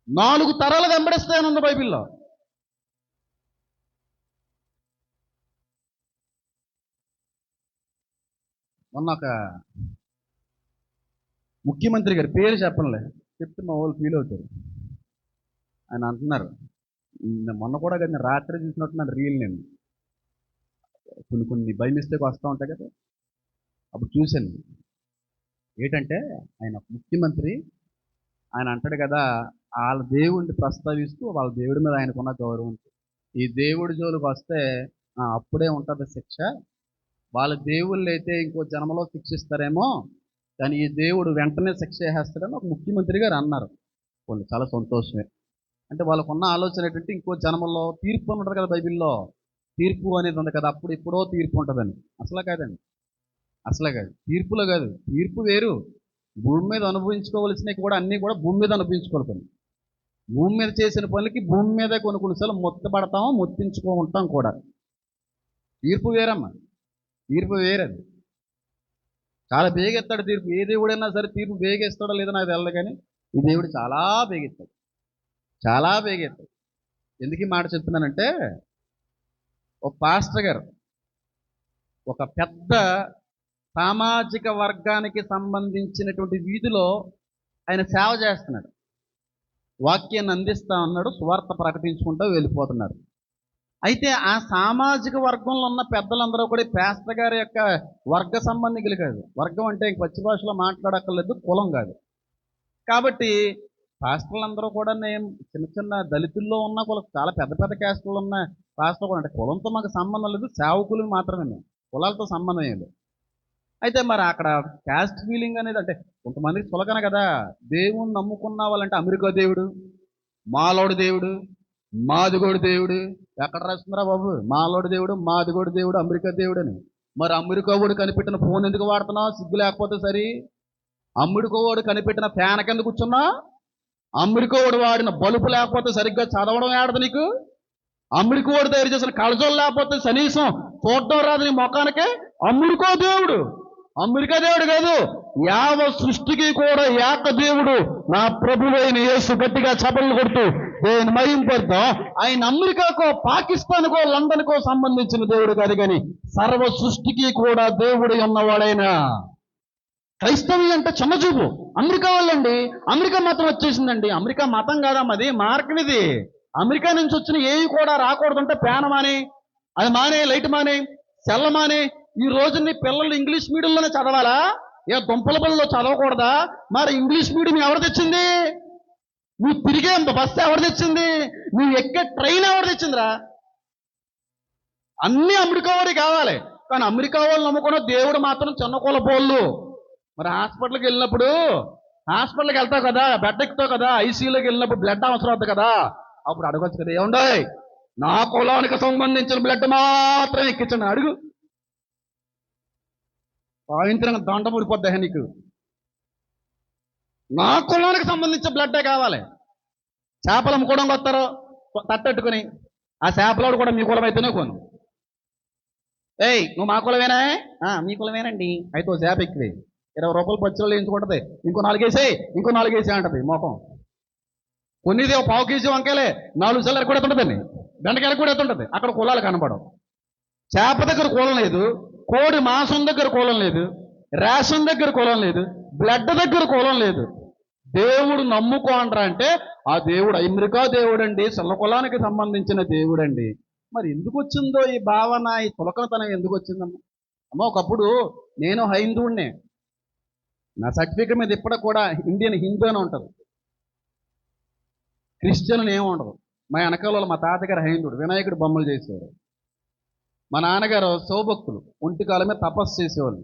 4 తరాలు వెంబడిస్తాయనుంది బైబిల్లో. మొన్న ఒక ముఖ్యమంత్రి గారి పేరు చెప్పనులే, చెప్తే మా వాళ్ళు ఫీల్ అవుతారు. ఆయన అంటున్నారు, మొన్న కూడా కదా నేను రాత్రి చూసినట్టు నన్ను రీల్, నేను కొన్ని బై మిస్టేక్ వస్తూ ఉంటాయి కదా, అప్పుడు చూశాను. ఏంటంటే ఆయన ముఖ్యమంత్రి, ఆయన అంటాడు కదా, వాళ్ళ దేవుడిని ప్రస్తావిస్తూ వాళ్ళ దేవుడి మీద ఆయనకున్న గౌరవం, ఈ దేవుడి జోలికి వస్తే అప్పుడే ఉంటుంది శిక్ష, వాళ్ళ దేవుళ్ళు అయితే ఇంకో జన్మలో శిక్షిస్తారేమో, కానీ ఈ దేవుడు వెంటనే శిక్ష వేసేస్తాడని ఒక ముఖ్యమంత్రి గారు అన్నారు. కొన్ని చాలా సంతోషమే. అంటే వాళ్ళకున్న ఆలోచన ఏంటంటే ఇంకో జన్మలో తీర్పు ఉంటుంది కదా, బైబిల్లో తీర్పు అనేది ఉంది కదా, అప్పుడు ఇప్పుడో తీర్పు ఉంటుందని. అసలే కాదండి, అసలే కాదు. తీర్పులో కాదు, తీర్పు వేరు. భూమి మీద అనుభవించుకోవలసినవి కూడా అన్నీ కూడా భూమి మీద అనుభవించుకోవాలి. పని భూమి మీద చేసిన పనులకి భూమి మీద కొన్నిసార్లు మొత్తపడతాము, మొత్తించుకో ఉంటాం కూడా. తీర్పు వేరమ్మా, తీర్పు వేరది. చాలా బేగెత్తాడు తీర్పు. ఏ దేవుడైనా సరే తీర్పు బేగేస్తాడో లేదో నాకు తెలియదు, కానీ ఈ దేవుడు చాలా బేగెత్తాడు, చాలా బేగెత్తాడు. ఎందుకు ఈ మాట చెప్తున్నానంటే, ఒక పాస్టర్ గారు ఒక పెద్ద సామాజిక వర్గానికి సంబంధించినటువంటి వీధిలో ఆయన సేవ చేస్తున్నాడు, వాక్యాన్ని అందిస్తా ఉన్నాడు, సువార్త ప్రకటించుకుంటూ వెళ్ళిపోతున్నాడు. అయితే ఆ సామాజిక వర్గంలో ఉన్న పెద్దలందరూ కూడా పాస్టర్ గారి యొక్క వర్గ సంబంధికులు కాదు. వర్గం అంటే పచ్చి భాషలో మాట్లాడక్కర్లేదు, కులం కాదు. కాబట్టి పాస్టర్లందరూ కూడా నేను చిన్న చిన్న దళితుల్లో ఉన్న కులం, చాలా పెద్ద పెద్ద క్యాస్టులు ఉన్న పాస్టర్ కూడా, అంటే కులంతో మాకు సంబంధం లేదు, సేవకులు మాత్రమే మేము, కులాలతో సంబంధం ఏం లేదు. అయితే మరి అక్కడ క్యాస్ట్ ఫీలింగ్ అనేది, అంటే కొంతమందికి చులకన కదా, దేవుణ్ణి నమ్ముకున్న వాళ్ళంటే అమెరికా దేవుడు, మాలోడు దేవుడు, మాదిగోడు దేవుడు. ఎక్కడ రాస్తున్నారా బాబు? మాలోడు దేవుడు, మాదిగోడు దేవుడు, అమెరికా దేవుడు అని. మరి అమెరికా వాడు కనిపెట్టిన ఫోన్ ఎందుకు వాడుతున్నావు? సిగ్గు లేకపోతే సరి. అమెరికా వాడు కనిపెట్టిన ఫ్యాన్ కింద కూర్చున్నా, అమెరికా వాడు వాడిన బలుపు లేకపోతే సరిగ్గా చదవడం ఏడదు నీకు? అమెరికా వాడు తయారు చేసిన కళజోలు లేకపోతే కనీసం చూడడం రాదు నీ ముఖానికే. అమెరికా దేవుడు, అమెరికా దేవుడు కాదు, యావ సృష్టికి కూడా ఏక దేవుడు నా ప్రభువైన యేసు. గట్టిగా చపలు కొడుతూ నేను మహింపడతాం. ఆయన అమెరికాకో, పాకిస్తాన్కో, లండన్కో సంబంధించిన దేవుడు కాదు, కానీ సర్వ సృష్టికి కూడా దేవుడు ఉన్నవాడైనా. క్రైస్తవి అంటే చిన్నచూపు. అమెరికా వాళ్ళండి, అమెరికా మతం వచ్చేసిందండి. అమెరికా మతం కాదమ్మది, మార్కునిది. అమెరికా నుంచి వచ్చిన ఏవి కూడా రాకూడదంటే ప్యాన మానే, అది మానే, లైట్ మానే, సెల్ల మానే. ఈ రోజు నీ పిల్లలు ఇంగ్లీష్ మీడియంలోనే చదవాలా? ఏ దుంపల బల్లో చదవకూడదా? మరి ఇంగ్లీష్ మీడియం ఎవరు తెచ్చింది? నువ్వు తిరిగే బస్సు ఎవరు తెచ్చింది? నువ్వు ఎక్కే ట్రైన్ ఎవరు తెచ్చిందిరా? అన్నీ అమెరికా వాడికి కావాలి, కానీ అమెరికా వాళ్ళు నమ్ముకున్న దేవుడు మాత్రం చిన్న కులపోళ్ళు. మరి హాస్పిటల్కి వెళ్ళినప్పుడు, హాస్పిటల్కి వెళ్తావు కదా, బెడ్ ఎక్కుతావు కదా, ఐసీయూలోకి వెళ్ళినప్పుడు బ్లడ్ అవసరం అవుతుంది కదా, అప్పుడు అడగచ్చు కదా, ఏముండే నా కులానికి సంబంధించిన బ్లడ్ మాత్రం ఎక్కించండి అడుగు. సాయంత్రం దండ ముడిపోద్దా నీకు? నా కులానికి సంబంధించిన బ్లడ్డే కావాలి. చేపలు అమ్ముకోవడం వస్తారు తట్టెట్టుకుని, ఆ చేపలోడు కూడా మీ కులం అయితేనే కొను. ఏయ్ నువ్వు మా కులమేనా? మీ కులమేనండి. అయితే ఓ చేప ఎక్కువే, 20 రూపాయలు పచ్చిలో వేయించుకుంటుంది, ఇంకో 4 వేసే, ఇంకో 4 వేసే అంటది మొఖం. కొన్నిది 1/2 కేజీ వంకాయలే 4 సార్లు కూడా ఎత్తుంటుందండి, బెండకాయలు కూడా ఎత్తుంటుంది. అక్కడ కులాలు కనపడవు. చేప దగ్గర కులం లేదు, కోడి మాంసం దగ్గర కులం లేదు, రేషన్ దగ్గర కులం లేదు, బ్లడ్ దగ్గర కులం లేదు. దేవుడు నమ్ముకో అంటారా అంటే ఆ దేవుడు అమెరికా దేవుడు అండి, చిన్న కులానికి సంబంధించిన దేవుడు అండి. మరి ఎందుకు వచ్చిందో ఈ భావన, ఈ తులకనతనం ఎందుకు వచ్చిందమ్మా? అమ్మ ఒకప్పుడు నేను హైందువుడినే, నా సర్టిఫికెట్ మీద ఇప్పటికి కూడా ఇండియన్ హిందూ అని ఉంటుంది, క్రిస్టియన్ ఏమి ఉండదు. మా వెనకాల మా తాతగారు హైందువుడు, వినాయకుడు బొమ్మలు చేసేవారు. మా నాన్నగారు శివభక్తులు, ఒంటి కాలం మీద తపస్సు చేసేవాళ్ళు.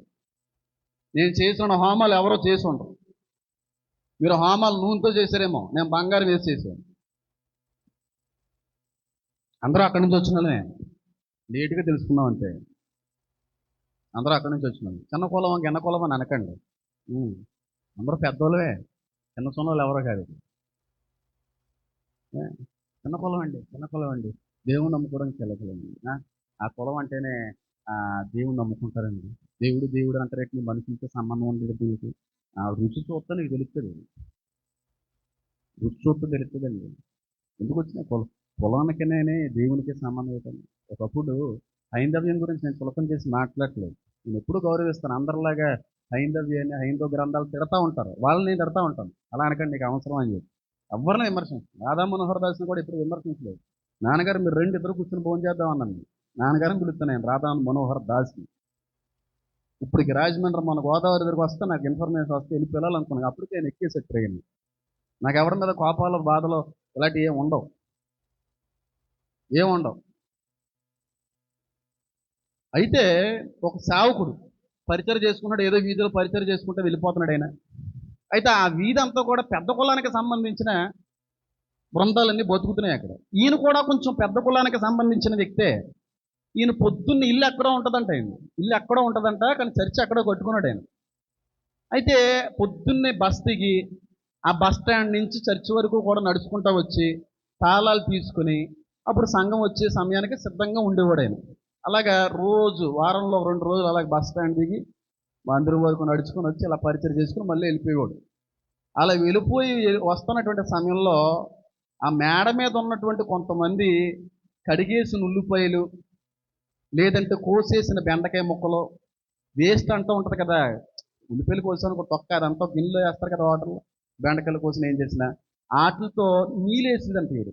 నేను చేసిన హోమాలు ఎవరో చేసి ఉండరు. మీరు హోమాలు నూనెతో చేశారేమో, నేను బంగారం వేసి చేశాను. అందరూ అక్కడి నుంచి వచ్చినలే, లేటుగా తెలుసుకున్నాం అంతే. అందరూ అక్కడి నుంచి వచ్చినాను. చిన్న కులం గిన్న కులం అని అనకండి, అందరూ పెద్దోళ్ళవే, చిన్న చిన్నోళ్ళు ఎవరో కాదు. చిన్న కులం అండి, చిన్న కులం అండి, దేవుని నమ్ముకోవడానికి చిన్న కులం అండి. ఆ కులం అంటేనే దేవుని నమ్ముకుంటారండి. దేవుడు దేవుడు అంటారేంటి? మనుషులతో సంబంధం ఉండేది దీనికి. ఆ రుచి చూస్తే నీకు తెలుస్తుంది, రుచి చూస్తే తెలుస్తుందండి. ఎందుకు వచ్చిన కులానికినే దేవునికి సంబంధం ఏంటండి? ఒకప్పుడు హైందవ్యం గురించి నేను చులకం చేసి మాట్లాడలేదు, నేను ఎప్పుడు గౌరవిస్తాను. అందరిలాగా హైందవ్యాన్ని, హైందవ గ్రంథాలు తిడతా ఉంటారు, వాళ్ళని నేను తిడతా ఉంటాను. అలా అనకండి, నీకు అవసరం అని చెప్పి ఎవరిని విమర్శించలేదు. రాధా మనోహర్ దాస్ని కూడా ఇప్పుడు విమర్శించలేదు. నాన్నగారు మీరు 2 ఇద్దరు కూర్చొని భోజనం చేద్దాం అన్నాను. నాన్నగారిని పిలుస్తున్నాను రాధా మనోహర్ దాస్ని. ఇప్పటికి రాజమండ్రి మన గోదావరి దగ్గరకు వస్తే నాకు ఇన్ఫర్మేషన్ వస్తే వెళ్ళి పిల్లలనుకున్నాను. అప్పటికే నేను ఎక్కేసే ట్రైన్. నాకు ఎవరి మీద కోపాలు, బాధలు ఇలాంటివి ఏముండవు. అయితే ఒక సేవకుడు పరిచయం చేసుకున్నాడు, ఏదో వీధిలో పరిచయం చేసుకుంటూ వెళ్ళిపోతున్నాడు ఆయన. అయితే ఆ వీధి అంతా కూడా పెద్ద కులానికి సంబంధించిన బృందాలన్నీ బతుకుతున్నాయి అక్కడ. ఈయన కూడా కొంచెం పెద్ద కులానికి సంబంధించిన వ్యక్తే. ఈయన పొద్దున్న ఇల్లు ఎక్కడో ఉంటుందంట, ఇల్లు ఎక్కడో ఉంటుందంట, కానీ చర్చి ఎక్కడో కట్టుకున్నాడు ఆయన. అయితే పొద్దున్నే బస్ దిగి ఆ బస్ స్టాండ్ నుంచి చర్చి వరకు కూడా నడుచుకుంటూ వచ్చి తాళాలు తీసుకుని అప్పుడు సంఘం వచ్చే సమయానికి సిద్ధంగా ఉండేవాడు ఆయన. అలాగా రోజు వారంలో 2 రోజులు అలాగే బస్ స్టాండ్ దిగి మందిరం వరకు నడుచుకొని వచ్చి ఇలా పరిచయం చేసుకుని మళ్ళీ వెళ్ళిపోయేవాడు. అలా వెళ్ళిపోయి వస్తున్నటువంటి సమయంలో ఆ మేడ మీద ఉన్నటువంటి కొంతమంది కడిగేసిన ఉల్లిపాయలు, లేదంటే కోసేసిన బెండకాయ ముక్కలు, వేస్ట్ అంటూ ఉంటుంది కదా, ఉల్లిపాయలు కోసాను ఒక తొక్క అదంతా గిన్నెలో వేస్తారు కదా వాటర్లో, బెండకాయలు కోసిన ఏం చేసిన వాటితో నీళ్ళేసిందంట. వీడు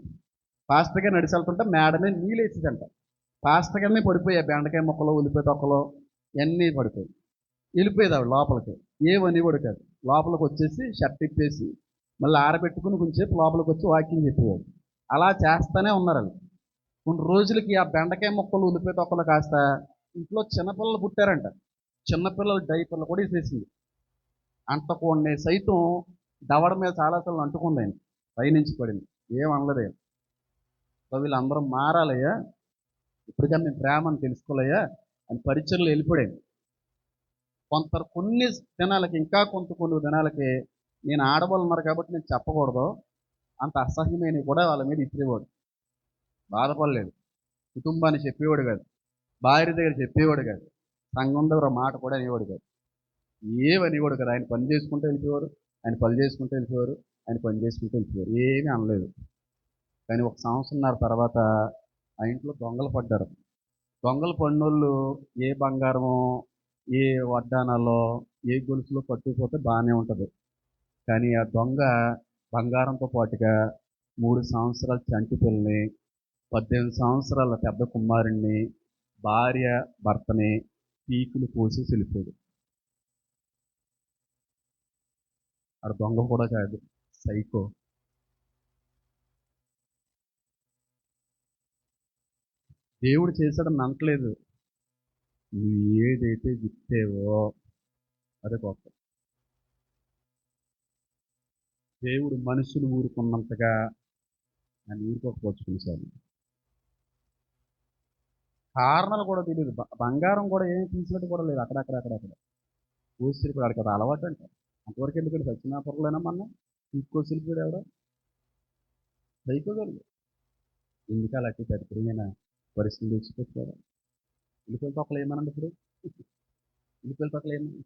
పాస్టర్ గారు నడిచి వెళ్తుంటే మేడ మీద నీళ్ళేసిందంట. పాస్టర్ గారిని పడిపోయాయి బెండకాయ ముక్కలు, ఉల్లిపాయ తొక్కలు ఇవన్నీ పడిపోయి వెళ్ళిపోయేది ఆవిడ లోపలికి. ఏమని కూడా కాదు, లోపలికి వచ్చేసి షర్ట్ ఇప్పేసి మళ్ళీ ఆరబెట్టుకుని కొంచెంసేపు లోపలికి వచ్చి వాకింగ్ చెప్పేవాడు. అలా చేస్తూనే ఉన్నారు వాళ్ళు. కొన్ని రోజులకి ఆ బెండకాయ ముక్కలు, ఉల్లిపాయ తొక్కలు కాస్త ఇంట్లో చిన్నపిల్లలు పుట్టారంట. చిన్నపిల్లలు డైపర్లు కూడా వేసేసింది. అంటకుండా సైతం దవడ మీద చాలాసార్లు అంటుకుంది ఆయన, పైనుంచి పడింది. ఏమనలేదు. సో వీళ్ళందరూ మారాలయ్యా, ఇప్పటికన్నా నేను ప్రేమను తెలుసుకోలేయా అని పరిచయలు వెళ్ళిపోయాను. కొన్ని దినాలకి, ఇంకా కొన్ని దినాలకి నేను ఆడవాళ్ళు ఉన్నారు కాబట్టి నేను చెప్పకూడదు అంత అసహ్యమైన కూడా వాళ్ళ మీద ఇచ్చేవాడు. బాధపడలేదు. కుటుంబాన్ని చెప్పేవాడు కాదు, భార్య దగ్గర చెప్పేవాడు కాదు, సంఘం దగ్గర మాట కూడా అనేవాడు కాదు, ఏమనేవాడు కదా. ఆయన పని చేసుకుంటూ వెళ్ళిపోయేవారు, ఆయన పని చేసుకుంటూ వెళ్ళిపోయారు, ఆయన పని చేసుకుంటూ వెళ్ళిపోయారు, ఏమీ అనలేదు. కానీ 1 సంవత్సరంన్నర తర్వాత ఆ ఇంట్లో దొంగలు పడ్డారు. దొంగలు పడినోళ్ళు ఏ బంగారమో, ఏ వడ్డానాలో, ఏ గొలుసులో పట్టుకుపోతే బాగానే ఉంటుంది. కానీ ఆ దొంగ బంగారంతో పాటుగా 3 సంవత్సరాల చంటి పిల్లని, 18 సంవత్సరాల పెద్ద కుమారుణ్ణి, భార్య భర్తని పీకులు కోసి వెళ్ళిపోయాడు. ఆడ దొంగ కూడా కాదు, సైకో. దేవుడు చేశాడని అనట్లేదు, నువ్వు ఏదైతే విత్తేవో అదే గొప్ప. దేవుడు మనుషులు ఊరుకున్నంతగా నన్ను ఊరుకోకపోవచ్చు కొన్నిసార్లు. కారణాలు కూడా తెలియదు. బంగారం కూడా ఏమి తీసినట్టు కూడా లేదు. అక్కడక్కడ కోసిరిపోయి ఆడికి అది అలవాటు అంట. అంతవరకు ఎందుకంటే సత్యనాపురంలోనే మొన్న తీసుకొసిరిపోయాడు ఎవడో సైకోగలదు. ఎందుకు అలాంటి దరిద్రమైన పరిస్థితులు తెచ్చిపెట్టారు. ఇల్లుపల్లి తొక్కలు ఏమనండి ఇప్పుడు, ఇల్లుపల్లి తొక్కలు ఏమన్నా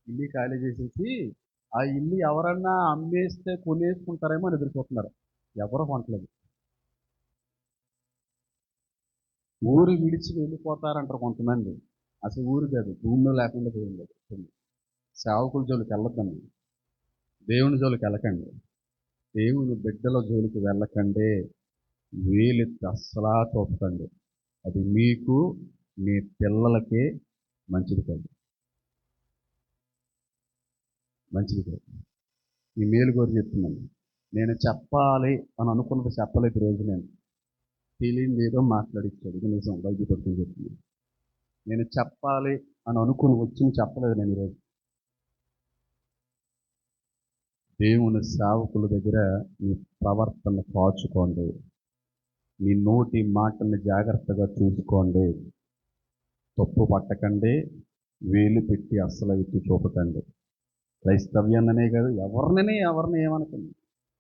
ఇల్లు ఖాళీ చేసేసి ఆ ఇల్లు ఎవరన్నా అమ్మేస్తే కొనేసుకుంటారేమో అని ఎదుర్కొంటున్నారు. ఎవరో కొనట్లేదు. ఊరు విడిచి వెళ్ళిపోతారంటారు కొంతమంది. అసలు ఊరు కాదు, భూమిలో లేకుండా పోయింది. సేవకుల జోలికి వెళ్ళొద్దండి, దేవుని జోలికి వెళ్ళకండి, దేవుని బిడ్డల జోలికి వెళ్ళకండి, వేలెత్తి అస్సలా చూపకండి. అది మీకు, మీ పిల్లలకి మంచిది కాదు, మంచిది కాదు. ఈ మేలు కోరి చెప్తున్నాను. నేను చెప్పాలి అని అనుకున్నది చెప్పలేదు ఈరోజు. నేను తెలియని ఏదో మాట్లాడిచ్చాడు, ఇది నిజం. బైబిల్ పట్టుకుని చెప్తున్నాను. నేను చెప్పాలి అని అనుకుని వచ్చింది చెప్పలేదు నేను ఈరోజు. దేవుని సేవకుల దగ్గర మీ ప్రవర్తన కాచుకోండి, మీ నోటి మాటల్ని జాగ్రత్తగా చూసుకోండి, తప్పు పట్టకండి, వేలు పెట్టి అస్సలు ఎత్తి చూపకండి. క్రైస్తవ్యాన్ననే కాదు, ఎవరిని ఏమనుకుంది.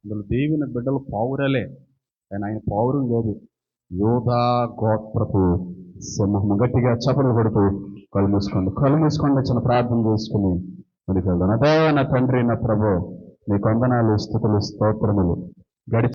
అందులో దేవుని బిడ్డలు పౌరలే, కానీ ఆయన పౌరం కాదు, యోధా గోత్రపు సింహము. గట్టిగా చపలు కొడుతూ కళ్ళు మూసుకోండి చిన్న ప్రార్థన చేసుకుని ముందుకు వెళ్దాం. అదే నా తండ్రి, నా ప్రభు, నీ వందనాలు, స్తుతులు, స్తోత్రములు.